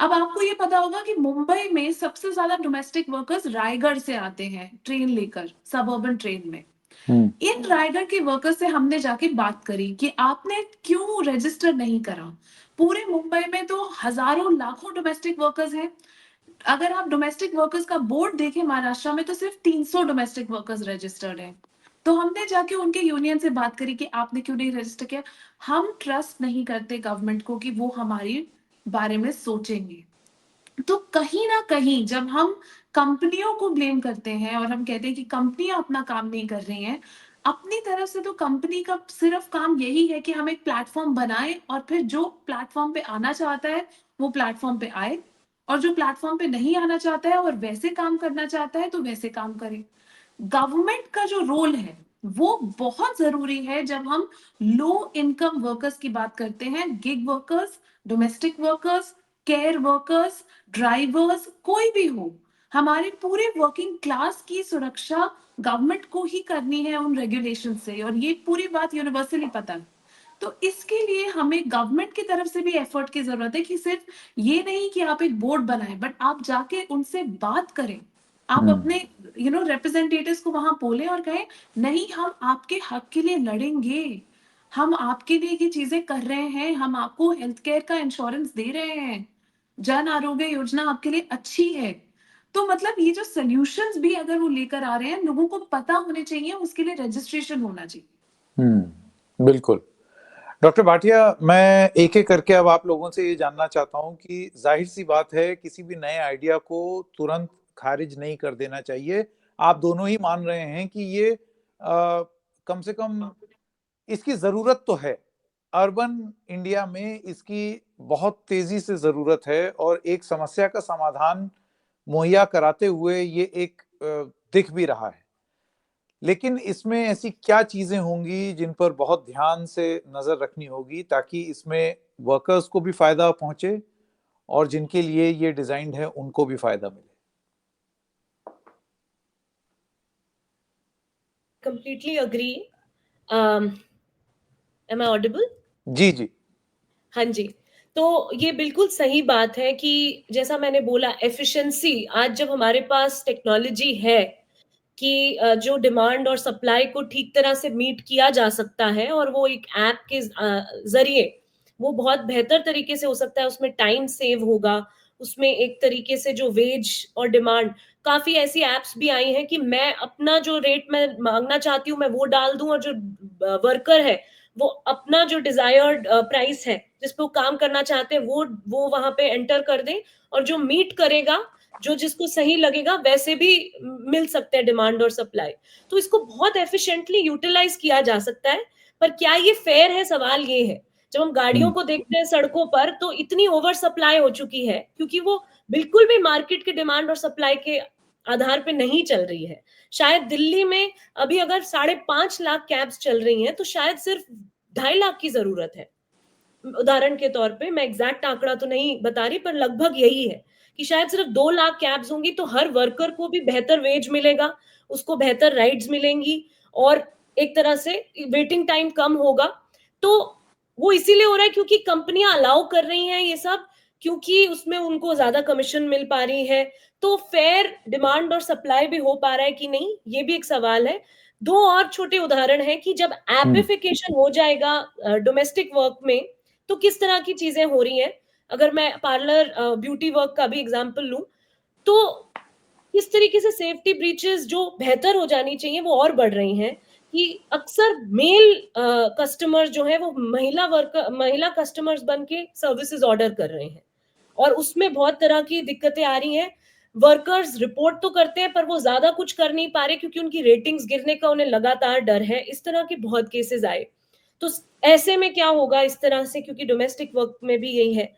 अब आपको ये पता होगा कि मुंबई में सबसे ज्यादा डोमेस्टिक वर्कर्स रायगढ़ से आते हैं ट्रेन लेकर, सबअर्बन ट्रेन में। इन रायगढ़ के वर्कर से हमने जाके बात करी कि आपने क्यों रजिस्टर नहीं करा। पूरे मुंबई में तो हजारों लाखों डोमेस्टिक वर्कर्स हैं। अगर आप डोमेस्टिक वर्कर्स का बोर्ड देखें महाराष्ट्र में तो सिर्फ 300 डोमेस्टिक वर्कर्स रजिस्टर्ड हैं। तो हमने जाके उनके यूनियन से बात करी कि आपने क्यों नहीं रजिस्टर किया। हम ट्रस्ट नहीं करते गवर्नमेंट को कि वो हमारी बारे में सोचेंगे। तो कहीं ना कहीं जब हम कंपनियों को ब्लेम करते हैं और हम कहते हैं कि कंपनियां अपना काम नहीं कर रही हैं, अपनी तरफ से तो कंपनी का सिर्फ काम यही है कि हम एक प्लेटफॉर्म बनाए और फिर जो प्लेटफॉर्म पे आना चाहता है वो प्लेटफॉर्म पे आए, और जो प्लेटफॉर्म पे नहीं आना चाहता है और वैसे काम करना चाहता है तो वैसे काम करे। गवर्नमेंट का जो रोल है वो बहुत जरूरी है जब हम लो इनकम वर्कर्स की बात करते हैं, gig workers, domestic workers, care workers, drivers, कोई भी हो, हमारे पूरे वर्किंग क्लास की सुरक्षा गवर्नमेंट को ही करनी है उन रेगुलेशन से, और ये पूरी बात यूनिवर्सली पता है। तो इसके लिए हमें गवर्नमेंट की तरफ से भी एफर्ट की जरूरत है कि सिर्फ ये नहीं कि आप एक बोर्ड बनाएं, बट आप जाके उनसे बात करें, आप अपने रिप्रेजेंटेटिव्स को वहां बोले और कहें नहीं हम आपके हक के लिए लड़ेंगे, हम आपके लिए ये चीजें कर रहे हैं, हम आपको हेल्थ केयर का इंश्योरेंस दे रहे हैं, जन आरोग्य योजना आपके लिए अच्छी है। तो मतलब ये जो सोल्यूशंस भी अगर वो लेकर आ रहे हैं लोगों को पता होने चाहिए, उसके लिए रजिस्ट्रेशन होना चाहिए। बिल्कुल। डॉक्टर भाटिया, मैं एक एक करके अब आप लोगों से ये जानना चाहता हूं कि जाहिर सी बात है किसी भी नए आइडिया को तुरंत खारिज नहीं कर देना चाहिए। आप दोनों ही मान रहे हैं कि ये कम से कम इसकी जरूरत तो है, अर्बन इंडिया में इसकी बहुत तेजी से जरूरत है, और एक समस्या का समाधान मुहैया कराते हुए ये एक दिख भी रहा है। लेकिन इसमें ऐसी क्या चीजें होंगी जिन पर बहुत ध्यान से नजर रखनी होगी ताकि इसमें वर्कर्स को भी फायदा पहुंचे और जिनके लिए ये डिजाइन्ड है उनको भी फायदा मिले? Completely agree. Am I audible? जी जी। हाँ जी। तो ये बिल्कुल सही बात है कि जैसा मैंने बोला एफिशिएंसी, आज जब हमारे पास टेक्नोलॉजी है कि जो डिमांड और सप्लाई को ठीक तरह से मीट किया जा सकता है, और वो एक ऐप के जरिए वो बहुत बेहतर तरीके से हो सकता है, उसमें टाइम सेव होगा, उसमें एक तरीके से जो वेज और डिमांड, काफी ऐसी एप्स भी आई हैं कि मैं अपना जो रेट मैं मांगना चाहती हूँ मैं वो डाल दूं, और जो वर्कर है वो अपना जो डिजायर्ड प्राइस है जिस पे वो काम करना चाहते हैं वो वहां पे एंटर कर दें, और जो मीट करेगा, जो जिसको सही लगेगा वैसे भी मिल सकते हैं डिमांड और सप्लाई। तो इसको बहुत एफिशिएंटली यूटिलाइज किया जा सकता है। पर क्या ये फेयर है, सवाल ये है। जब हम गाड़ियों को देखते हैं सड़कों पर तो इतनी ओवर सप्लाई हो चुकी है क्योंकि वो बिल्कुल भी मार्केट के डिमांड और सप्लाई के आधार पे नहीं चल रही है। शायद दिल्ली में अभी अगर 5.5 लाख कैब्स चल रही हैं तो शायद सिर्फ 2.5 लाख की जरूरत है। उदाहरण के तौर पे, मैं एग्जैक्ट आंकड़ा तो नहीं बता रही पर लगभग यही है कि शायद सिर्फ 2 लाख कैब्स होंगी तो हर वर्कर को भी बेहतर वेज मिलेगा, उसको बेहतर राइड्स मिलेंगी, और एक तरह से वेटिंग टाइम कम होगा। तो वो इसीलिए हो रहा है क्योंकि कंपनियां अलाउ कर रही हैं ये सब, क्योंकि उसमें उनको ज्यादा कमीशन मिल पा रही है। तो फेयर डिमांड और सप्लाई भी हो पा रहा है कि नहीं, ये भी एक सवाल है। 2 और छोटे उदाहरण है कि जब एपिफिकेशन हो जाएगा डोमेस्टिक वर्क में तो किस तरह की चीजें हो रही हैं। अगर मैं पार्लर ब्यूटी वर्क का भी एग्जांपल लूं, तो इस तरीके से सेफ्टी ब्रीचेस जो बेहतर हो जानी चाहिए वो और बढ़ रही हैं, कि अक्सर मेल कस्टमर जो है वो महिला कस्टमर्स बन के सर्विसेज ऑर्डर कर रहे हैं, और उसमें बहुत तरह की दिक्कतें आ रही हैं। वर्कर्स रिपोर्ट तो करते हैं पर वो ज्यादा कुछ कर नहीं पा रहे क्योंकि उनकी रेटिंग्स गिरने का उन्हें लगातार डर है। इस तरह के बहुत केसेस आए। तो ऐसे में क्या होगा इस तरह से, क्योंकि डोमेस्टिक वर्क में भी यही है।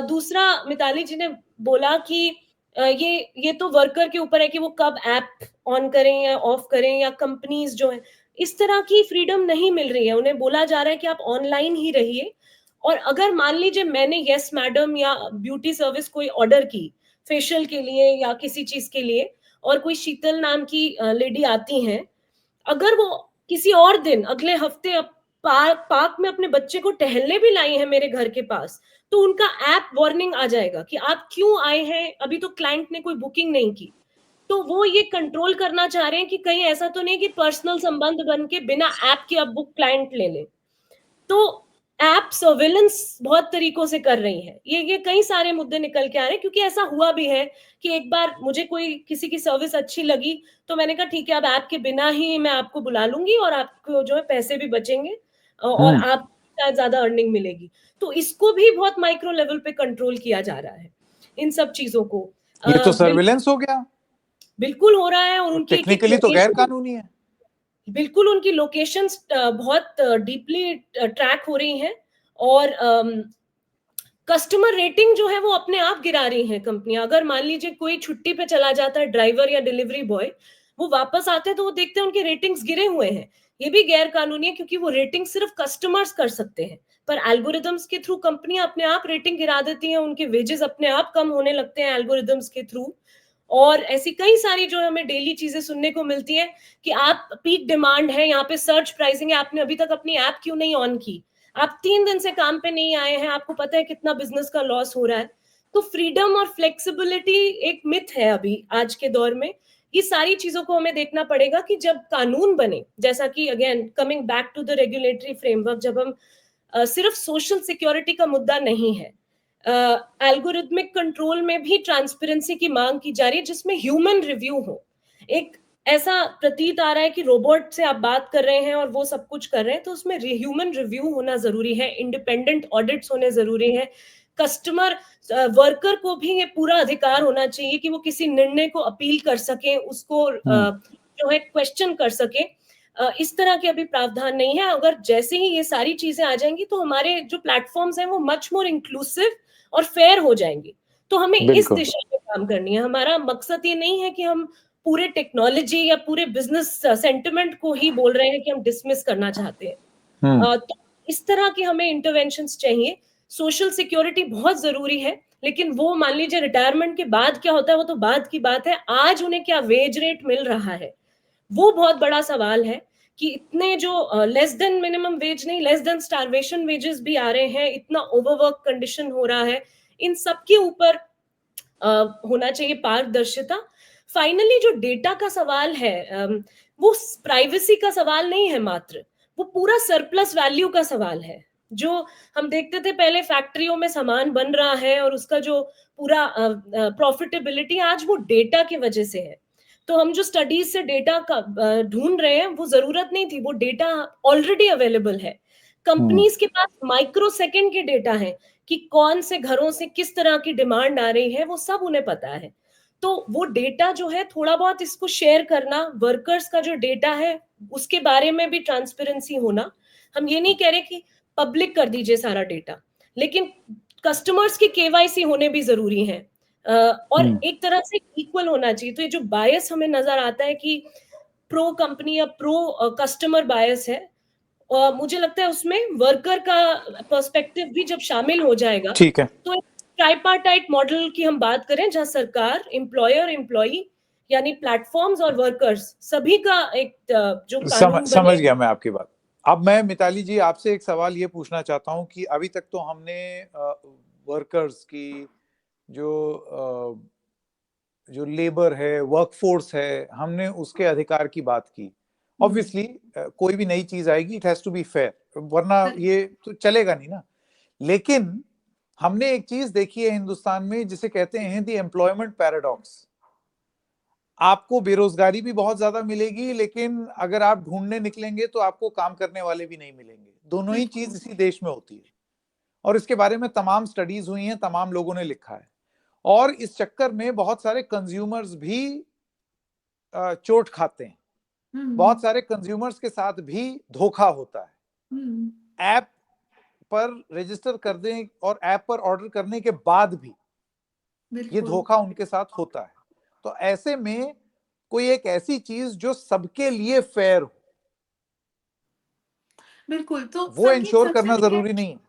दूसरा, मिताली जी ने बोला कि ये तो वर्कर के ऊपर है कि वो कब ऐप ऑन करें या ऑफ करें, या कंपनीज जो है इस तरह की फ्रीडम नहीं मिल रही है। उन्हें बोला जा रहा है कि आप ऑनलाइन ही रहिए, और अगर मान लीजिए मैंने यस मैडम या ब्यूटी सर्विस कोई ऑर्डर की फेशियल के लिए या किसी चीज के लिए, और कोई शीतल नाम की लेडी आती हैं, अगर वो किसी और दिन अगले हफ्ते पार्क में अपने बच्चे को टहलने भी लाई है मेरे घर के पास, तो उनका ऐप वार्निंग आ जाएगा कि आप क्यों आए हैं, अभी तो क्लाइंट ने कोई बुकिंग नहीं की। तो वो ये कंट्रोल करना चाह रहे हैं कि कहीं ऐसा तो नहीं कि पर्सनल संबंध बन के बिना ऐप के अब बुक क्लाइंट ले ले। तो ऐप सर्विलेंस बहुत तरीकों से कर रही है। ये कई सारे मुद्दे निकल के आ रहे हैं, क्योंकि ऐसा हुआ भी है कि एक बार मुझे कोई किसी की सर्विस अच्छी लगी, तो मैंने कहा ठीक है, अब ऐप के बिना ही मैं आपको बुला लूंगी, और आपको जो है पैसे भी बचेंगे, और आप शायद ज्यादा अर्निंग मिलेगी। तो इसको भी बहुत माइक्रो लेवल पे कंट्रोल किया जा रहा है, इन सब चीजों को। ये तो सर्विलेंस हो गया। बिल्कुल हो रहा है, और उनकी टेक्निकली तो गैर कानूनी है। बिल्कुल उनकी लोकेशंस बहुत डीपली ट्रैक हो रही हैं, और कस्टमर रेटिंग जो है वो अपने आप गिरा रही हैं कंपनियां। अगर मान लीजिए कोई छुट्टी पे चला जाता है ड्राइवर या डिलीवरी बॉय, वो वापस आते हैं तो वो देखते हैं उनके रेटिंग्स गिरे हुए हैं। ये भी गैर कानूनी है, क्योंकि वो रेटिंग सिर्फ कस्टमर्स कर सकते हैं, पर एल्गोरिदम्स के थ्रू कंपनियां अपने आप रेटिंग गिरा देती हैं, उनके वेजेस अपने आप कम होने लगते हैं एल्गोरिदम्स के थ्रू। और ऐसी कई सारी जो हमें डेली चीजें सुनने को मिलती है कि आप पीक डिमांड है, यहाँ पे सर्च प्राइसिंग है, आपने अभी तक अपनी ऐप क्यों नहीं ऑन की, आप 3 दिन से काम पे नहीं आए हैं, आपको पता है कितना बिजनेस का लॉस हो रहा है। तो फ्रीडम और फ्लेक्सिबिलिटी एक मिथ है अभी आज के दौर में। ये सारी चीजों को हमें देखना पड़ेगा कि जब कानून बने, जैसा कि again coming back to the regulatory framework, जब हम सिर्फ सोशल सिक्योरिटी का मुद्दा नहीं है, एल्गोरिथमिक कंट्रोल में भी ट्रांसपेरेंसी की मांग की जा रही है, जिसमें ह्यूमन रिव्यू हो। एक ऐसा प्रतीत आ रहा है कि रोबोट से आप बात कर रहे हैं और वो सब कुछ कर रहे हैं, तो उसमें ह्यूमन रिव्यू होना जरूरी है, इंडिपेंडेंट ऑडिट्स होने जरूरी है। कस्टमर वर्कर को भी ये पूरा अधिकार होना चाहिए कि वो किसी निर्णय को अपील कर सके, उसको जो है क्वेश्चन कर सके। इस तरह के अभी प्रावधान नहीं है। अगर जैसे ही ये सारी चीजें आ जाएंगी तो हमारे जो प्लेटफॉर्म्स हैं वो मच मोर इंक्लूसिव और फेयर हो जाएंगे। तो हमें इस दिशा में काम करनी है। हमारा मकसद ये नहीं है कि हम पूरे टेक्नोलॉजी या पूरे बिजनेस सेंटिमेंट को ही बोल रहे हैं कि हम डिसमिस करना चाहते हैं। तो इस तरह के हमें इंटरवेंशंस चाहिए। सोशल सिक्योरिटी बहुत जरूरी है, लेकिन वो मान लीजिए रिटायरमेंट के बाद क्या होता है वो तो बाद की बात है। आज उन्हें क्या वेज रेट मिल रहा है वो बहुत बड़ा सवाल है, कि इतने जो लेस देन मिनिमम वेज नहीं, लेस देन स्टारवेशन वेजेस भी आ रहे हैं, इतना ओवरवर्क कंडीशन हो रहा है। इन सब के ऊपर होना चाहिए पारदर्शिता। फाइनली जो डेटा का सवाल है वो प्राइवेसी का सवाल नहीं है मात्र, वो पूरा सरप्लस वैल्यू का सवाल है। जो हम देखते थे पहले फैक्ट्रियों में सामान बन रहा है और उसका जो पूरा प्रॉफिटेबिलिटी आज वो डेटा की वजह से है। तो हम जो स्टडीज से डेटा का ढूंढ रहे हैं वो जरूरत नहीं थी, वो डेटा ऑलरेडी अवेलेबल है। कंपनीज के पास माइक्रो सेकंड के डेटा है कि कौन से घरों से किस तरह की डिमांड आ रही है, वो सब उन्हें पता है। तो वो डेटा जो है थोड़ा बहुत इसको शेयर करना, वर्कर्स का जो डेटा है उसके बारे में भी ट्रांसपेरेंसी होना। हम ये नहीं कह रहे कि पब्लिक कर दीजिए सारा डेटा, लेकिन कस्टमर्स की केवाईसी होने भी जरूरी है, और एक तरह से इक्वल होना चाहिए। तो ये जो बायस हमें नजर आता है कि प्रो कंपनी या प्रो कस्टमर बायस है, मुझे लगता है उसमें वर्कर का पर्सपेक्टिव भी जब शामिल हो जाएगा, ठीक है, तो ट्राइपार्टाइट मॉडल की हम बात करें जहां सरकार, एम्प्लॉयर, एम्प्लॉई यानी प्लेटफॉर्म्स और वर्कर्स सभी का एक जो कानून समझ गया मैं आपकी बात। अब मैं मिताली जी आपसे एक सवाल ये पूछना चाहता हूं कि अभी तक तो हमने वर्कर्स की जो लेबर है, वर्कफोर्स है, हमने उसके अधिकार की बात की। ऑब्वियसली कोई भी नई चीज आएगी it has to be fair, वरना ये तो चलेगा नहीं ना। लेकिन हमने एक चीज देखी है हिंदुस्तान में जिसे कहते हैं द एम्प्लॉयमेंट पैराडॉक्स। आपको बेरोजगारी भी बहुत ज्यादा मिलेगी, लेकिन अगर आप ढूंढने निकलेंगे तो आपको काम करने वाले भी नहीं मिलेंगे। दोनों ही चीज इसी देश में होती है, और इसके बारे में तमाम स्टडीज हुई हैं, तमाम लोगों ने लिखा है। और इस चक्कर में बहुत सारे कंज्यूमर्स भी चोट खाते हैं। बहुत सारे कंज्यूमर्स के साथ भी धोखा होता है। ऐप पर रजिस्टर कर दें और ऐप पर ऑर्डर करने के बाद भी ये धोखा उनके साथ होता है। तो ऐसे में कोई एक ऐसी चीज जो सबके लिए फेयर हो, बिल्कुल, तो वो संगीत इंश्योर सबसे करना पहले जरूरी नहीं है।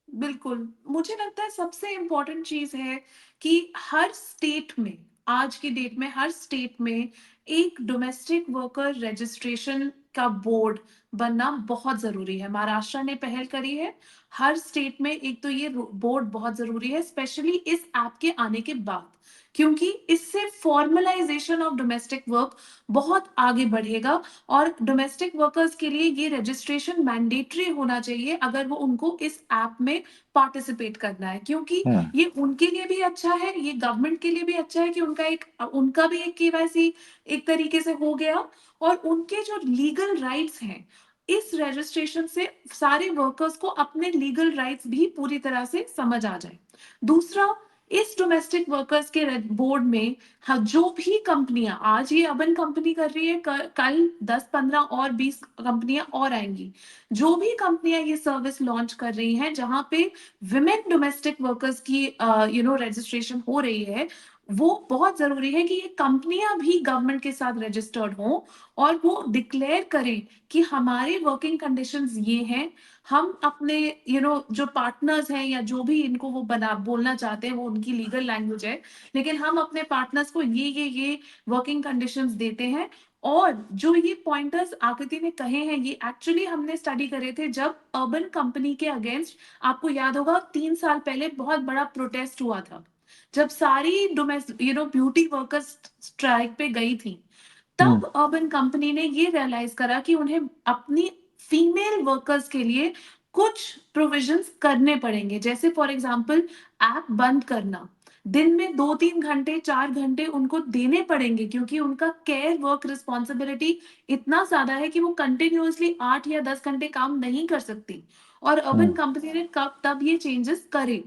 बिल्कुल, मुझे लगता है सबसे इम्पोर्टेंट चीज़ है कि हर स्टेट में, आज की डेट में हर स्टेट में एक डोमेस्टिक वर्कर रजिस्ट्रेशन का बोर्ड बनना बहुत ज़रूरी है। महाराष्ट्र ने पहल करी है, हर स्टेट में एक तो ये बोर्ड बहुत ज़रूरी है, स्पेशली इस ऐप के आने के बाद, क्योंकि इससे फॉर्मलाइजेशन ऑफ डोमेस्टिक वर्क बहुत आगे बढ़ेगा और डोमेस्टिक वर्कर्स के लिए ये रजिस्ट्रेशन मैंडेटरी होना चाहिए अगर वो उनको इस ऐप में पार्टिसिपेट करना है, क्योंकि ये उनके लिए भी अच्छा है, ये गवर्नमेंट के लिए भी अच्छा है कि उनका भी एक केवाईसी एक तरीके से हो गया, और उनके जो लीगल राइट्स हैं इस रजिस्ट्रेशन से सारे वर्कर्स को अपने लीगल राइट्स भी पूरी तरह से समझ आ जाए। दूसरा, इस डोमेस्टिक वर्कर्स के बोर्ड में हाँ, जो भी कंपनियां, आज ये अबन कंपनी कर रही है, कल 10-15 और 20 कंपनियां और आएंगी, जो भी कंपनियां ये सर्विस लॉन्च कर रही हैं जहां पे विमेन डोमेस्टिक वर्कर्स की रजिस्ट्रेशन हो रही है, वो बहुत जरूरी है कि ये कंपनियां भी गवर्नमेंट के साथ रजिस्टर्ड हों और वो डिक्लेयर करें कि हमारे वर्किंग कंडीशंस ये हैं, हम अपने जो पार्टनर्स हैं या जो भी इनको वो बना बोलना चाहते हैं, वो उनकी लीगल लैंग्वेज है, लेकिन हम अपने पार्टनर्स को ये वर्किंग कंडीशंस देते हैं। और जो ये पॉइंटर्स आकृति ने कहे हैं, ये एक्चुअली हमने स्टडी करे थे जब अर्बन कंपनी के अगेंस्ट, आपको याद होगा 3 साल पहले बहुत बड़ा प्रोटेस्ट हुआ था, जब सारी डोमेस्टिक ब्यूटी वर्कर्स स्ट्राइक पे गई थी, तब अर्बन कंपनी ने ये रियलाइज करा कि उन्हें अपनी फीमेल वर्कर्स के लिए कुछ प्रोविजंस करने पड़ेंगे, जैसे फॉर एग्जांपल ऐप बंद करना, दिन में 2-3 घंटे 4 घंटे उनको देने पड़ेंगे, क्योंकि उनका केयर वर्क रिस्पॉन्सिबिलिटी इतना ज्यादा है कि वो कंटिन्यूअसली 8 या 10 घंटे काम नहीं कर सकती, और अर्बन कंपनी ने कब तब ये चेंजेस करे।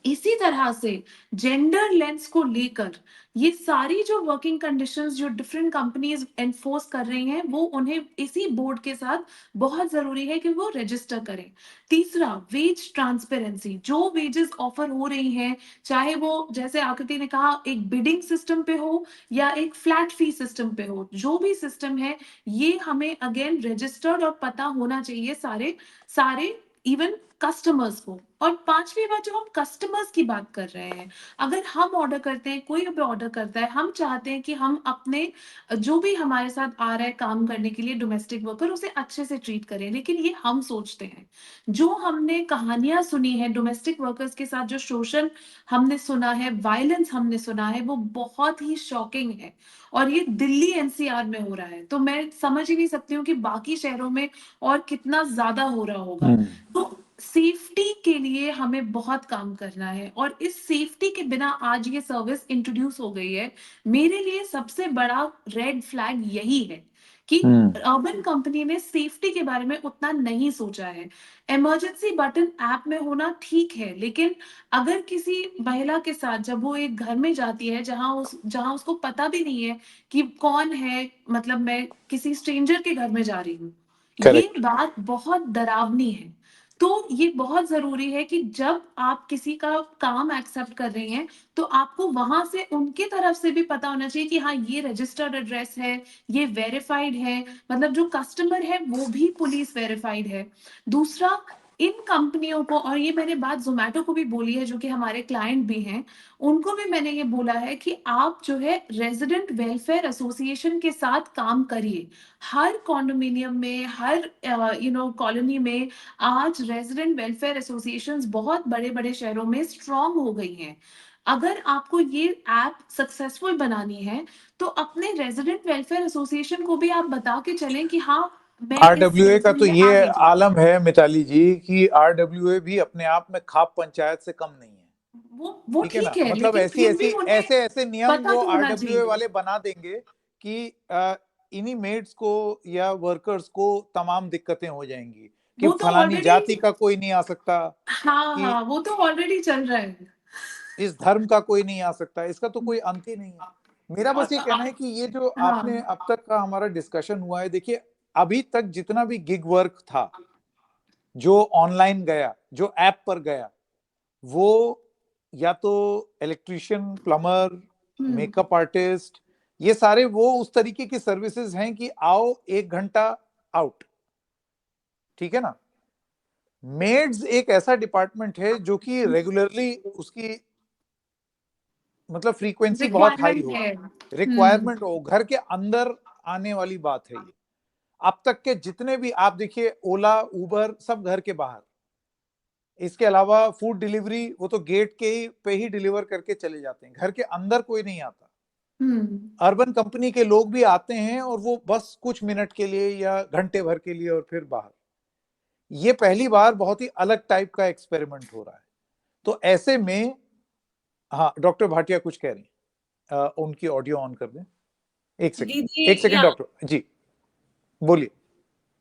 इसी तरह से जेंडर लेंस को लेकर ये सारी जो वर्किंग कंडीशंस जो डिफरेंट कंपनीज एनफोर्स कर रही हैं, वो उन्हें इसी बोर्ड के साथ बहुत जरूरी है कि वो रजिस्टर करें। तीसरा, वेज ट्रांसपेरेंसी, जो वेजेस ऑफर हो रही हैं, चाहे वो जैसे आकृति ने कहा एक बिडिंग सिस्टम पे हो या एक फ्लैट फी सिस्टम पे हो, जो भी सिस्टम है, ये हमें अगेन रजिस्टर्ड और पता होना चाहिए सारे सारे इवन कस्टमर्स को। और पांचवी बात, जो हम कस्टमर्स की बात कर रहे हैं, अगर हम ऑर्डर करते हैं, कोई भी ऑर्डर करता है, हम चाहते हैं कि हम अपने जो भी हमारे साथ आ रहा है काम करने के लिए डोमेस्टिक वर्कर, उसे अच्छे से ट्रीट करें, लेकिन ये हम सोचते हैं। जो हमने कहानियां सुनी है डोमेस्टिक वर्कर्स के साथ, जो शोषण हमने सुना है, वायलेंस हमने सुना है, वो बहुत ही शॉकिंग है, और ये दिल्ली एनसीआर में हो रहा है, तो मैं समझ ही नहीं सकती हूँ कि बाकी शहरों में और कितना ज्यादा हो रहा होगा। तो सेफ्टी के लिए हमें बहुत काम करना है, और इस सेफ्टी के बिना आज ये सर्विस इंट्रोड्यूस हो गई है। मेरे लिए सबसे बड़ा रेड फ्लैग यही है कि अर्बन कंपनी ने सेफ्टी के बारे में उतना नहीं सोचा है। इमरजेंसी बटन ऐप में होना ठीक है, लेकिन अगर किसी महिला के साथ जब वो एक घर में जाती है जहां उसको पता भी नहीं है कि कौन है, मतलब मैं किसी स्ट्रेंजर के घर में जा रही हूँ, ये बात बहुत डरावनी है। तो ये बहुत जरूरी है कि जब आप किसी का काम एक्सेप्ट कर रही हैं, तो आपको वहां से उनके तरफ से भी पता होना चाहिए कि हाँ, ये रजिस्टर्ड एड्रेस है, ये वेरीफाइड है, मतलब जो कस्टमर है वो भी पुलिस वेरीफाइड है। दूसरा, इन कंपनियों को, और ये मैंने बात जोमेटो को भी बोली है जो कि हमारे क्लाइंट भी हैं, उनको भी मैंने ये बोला है कि आप जो है रेजिडेंट वेलफेयर एसोसिएशन के साथ काम करिए। हर कॉन्डोमिनियम में, हर कॉलोनी में आज रेजिडेंट वेलफेयर एसोसिएशंस बहुत बड़े बड़े शहरों में स्ट्रांग हो गई हैं। अगर आपको ये ऐप सक्सेसफुल बनानी है, तो अपने रेजिडेंट वेलफेयर एसोसिएशन को भी आप बता के चलें कि हाँ, मैं आरडब्ल्यूए का तो इसमें ये आगे जाऊँ। आलम है मिताली जी कि आरडब्ल्यूए भी अपने आप में खाप पंचायत से कम नहीं है। वो ठीक है ना, ठीक है, मतलब लेकिन ऐसी फिर भी ऐसी उन्हें ऐसे ऐसे नियम पता वो तो होना आरडब्ल्यूए चाहिए। वाले बना देंगे कि इन्हीं मेड्स को या वर्कर्स को तमाम दिक्कतें हो जाएंगी कि वो तो फलानी ऑलरेडी, जाति का कोई नहीं आ सकता, हाँ कि हाँ, वो तो ऑलरेडी चल रहा है। इस धर्म का कोई नहीं आ सकता। इसका तो कोई अंत ही नहीं है। मेरा और बस ये कहना है कि ये जो आपने हाँ, अब तक का हमारा डिस्कशन हुआ है, देखिए अभी तक जितना भी गिग वर्क था, जो ऑनलाइन गया, जो ऐप पर गया, वो या तो इलेक्ट्रिशियन, प्लम्बर, हम्म, मेकअप आर्टिस्ट, ये सारे वो उस तरीके की सर्विसेज हैं कि आओ 1 घंटा आउट। ठीक है ना। मेड्स एक ऐसा डिपार्टमेंट है जो कि रेगुलरली उसकी मतलब फ्रीक्वेंसी बहुत हाई रिक्वायरमेंट हो, है। रिक्वायरमेंट हो, घर के अंदर आने वाली बात है ये। अब तक के जितने भी आप देखिए, ओला, उबर, सब घर के बाहर। इसके अलावा फूड डिलीवरी, वो तो गेट के ही पे ही डिलीवर करके चले जाते हैं, घर के अंदर कोई नहीं आता। हम्म, अर्बन कंपनी के लोग भी आते हैं और वो बस कुछ मिनट के लिए या घंटे भर के लिए और फिर बाहर। ये पहली बार बहुत ही अलग टाइप का एक्सपेरिमेंट हो रहा है। तो ऐसे में, हाँ डॉक्टर भाटिया कुछ कह रही हैं, उनकी ऑडियो ऑन कर दें। एक सेकंड, दीदी एक सेकंड या डॉक्टर जी, बोलिए।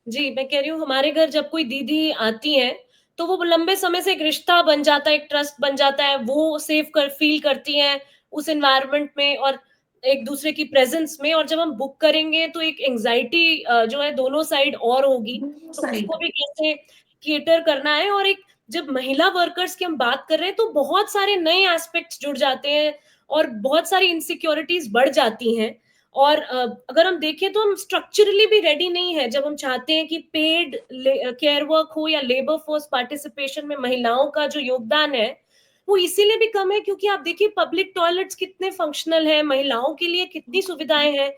जी, मैं कह रही हूँ हमारे घर जब कोई दीदी आती हैं, तो वो लंबे समय से एक रिश्ता बन जाता है, एक ट्रस्ट बन जाता है, वो सेफ कर फील करती हैं उस एनवायरनमेंट में और एक-दूसरे की प्रेज़ेंस में और जब हम बुक करेंगे तो एक एंग्ज़ायटी जो है दोनों साइड और होगी, दोनों तो साइड। उसको भी कैसे कैटर करना है और एक जब महिला वर्कर्स की हम बात कर रहे हैं, तो बहुत सारे नए एस्पेक्ट्स जुड़ जाते हैं और बहुत सारी इनसिक्योरिटीज़ बढ़ जाती हैं। और अगर हम देखें तो हम स्ट्रक्चरली भी रेडी नहीं है जब हम चाहते हैं कि पेड केयर वर्क हो या लेबर फोर्स पार्टिसिपेशन में महिलाओं का जो योगदान है वो इसीलिए भी कम है क्योंकि आप देखिए पब्लिक टॉयलेट्स कितने फंक्शनल हैं, महिलाओं के लिए कितनी सुविधाएं हैं,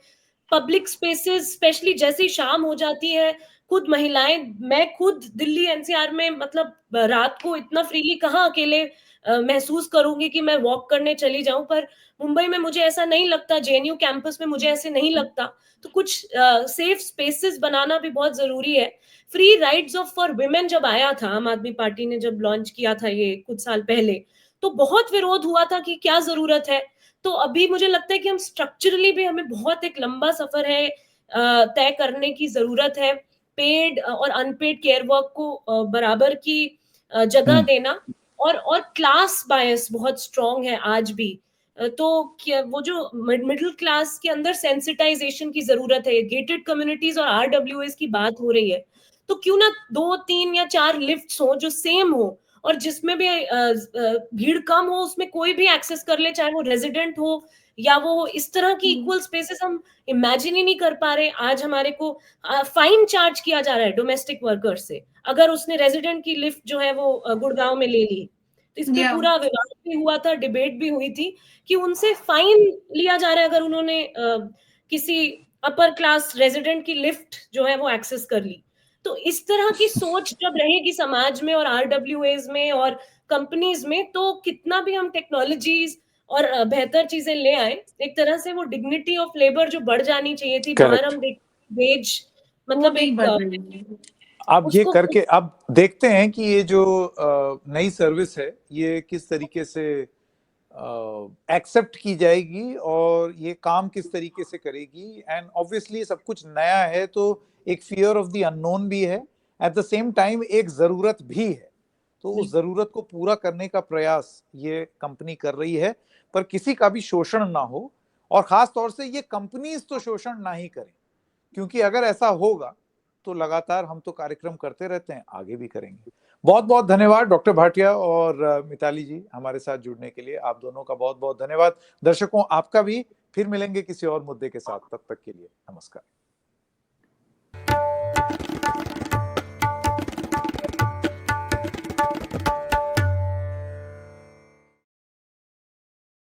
पब्लिक स्पेसेस स्पेशली जैसे ही शाम हो जाती है, खुद महिलाएं, मैं खुद दिल्ली एनसीआर में मतलब रात को इतना फ्रीली कहाँ अकेले महसूस करूंगी कि मैं वॉक करने चली जाऊं, पर मुंबई में मुझे ऐसा नहीं लगता, जेएनयू कैंपस में मुझे ऐसे नहीं लगता। तो कुछ सेफ स्पेसेस बनाना भी बहुत जरूरी है। Free rides of for women जब आया था, आम आदमी पार्टी ने जब लॉन्च किया था ये कुछ साल पहले, तो बहुत विरोध हुआ था कि क्या जरूरत है। तो अभी मुझे लगता है कि हम स्ट्रक्चरली भी हमें बहुत एक लंबा सफर है तय करने की जरूरत है। पेड और अनपेड केयर वर्क को बराबर की जगह देना और क्लास बायस बहुत स्ट्रांग है आज भी। तो वो जो मिडिल क्लास के अंदर सेंसिटाइजेशन की जरूरत है, गेटेड कम्युनिटीज और आरडब्ल्यूएस की बात हो रही है, तो क्यों ना 2 3 या 4 लिफ्ट्स हो जो सेम हो और जिसमें भी भीड़ कम हो, उसमें कोई भी एक्सेस कर ले, चाहे वो रेजिडेंट हो या वो इस तरह की इक्वल स्पेसेस हम इमेजिन ही नहीं कर पा रहे। आज हमारे को फाइन चार्ज किया जा रहा है डोमेस्टिक वर्कर से अगर उसने रेजिडेंट की लिफ्ट जो है वो गुड़गांव में ले ली। तो इस पे या पूरा विवाद भी हुआ था, डिबेट भी हुई थी कि उनसे फाइन लिया जा रहा है अगर उन्होंने किसी अपर क्लास रेजिडेंट की लिफ्ट जो है वो एक्सेस कर ली। तो इस तरह की सोच जब रहेगी समाज में और आरडब्ल्यूएज में और कंपनीज में, तो कितना भी हम टेक्नोलॉजीज और बेहतर चीजें ले आए, एक तरह से वो डिग्निटी ऑफ लेबर जो बढ़ जानी चाहिए थी, बाहर करेक्ट। हम देख वेज वो मतलब नहीं एक बढ़ रही है। अब ये उसको करके अब देखते हैं कि ये जो नई सर्विस है ये किस तरीके से एक्सेप्ट की जाएगी और ये काम किस तरीके से करेगी। एंड ऑब्वियसली सब कुछ नया है तो एक फियर ऑफ द अननोन भी है, एट द सेम टाइम एक जरूरत भी है। तो उस जरूरत को पूरा करने का प्रयास ये कंपनी कर रही है, पर किसी का भी शोषण ना हो और खास तौर से ये कंपनीज तो शोषण ना ही करें, क्योंकि अगर ऐसा होगा तो लगातार हम तो कार्यक्रम करते रहते हैं, आगे भी करेंगे। बहुत बहुत धन्यवाद डॉक्टर भाटिया और मिताली जी हमारे साथ जुड़ने के लिए। आप दोनों का बहुत बहुत धन्यवाद। दर्शकों आपका भी। फिर मिलेंगे किसी और मुद्दे के साथ, तब तक के लिए नमस्कार।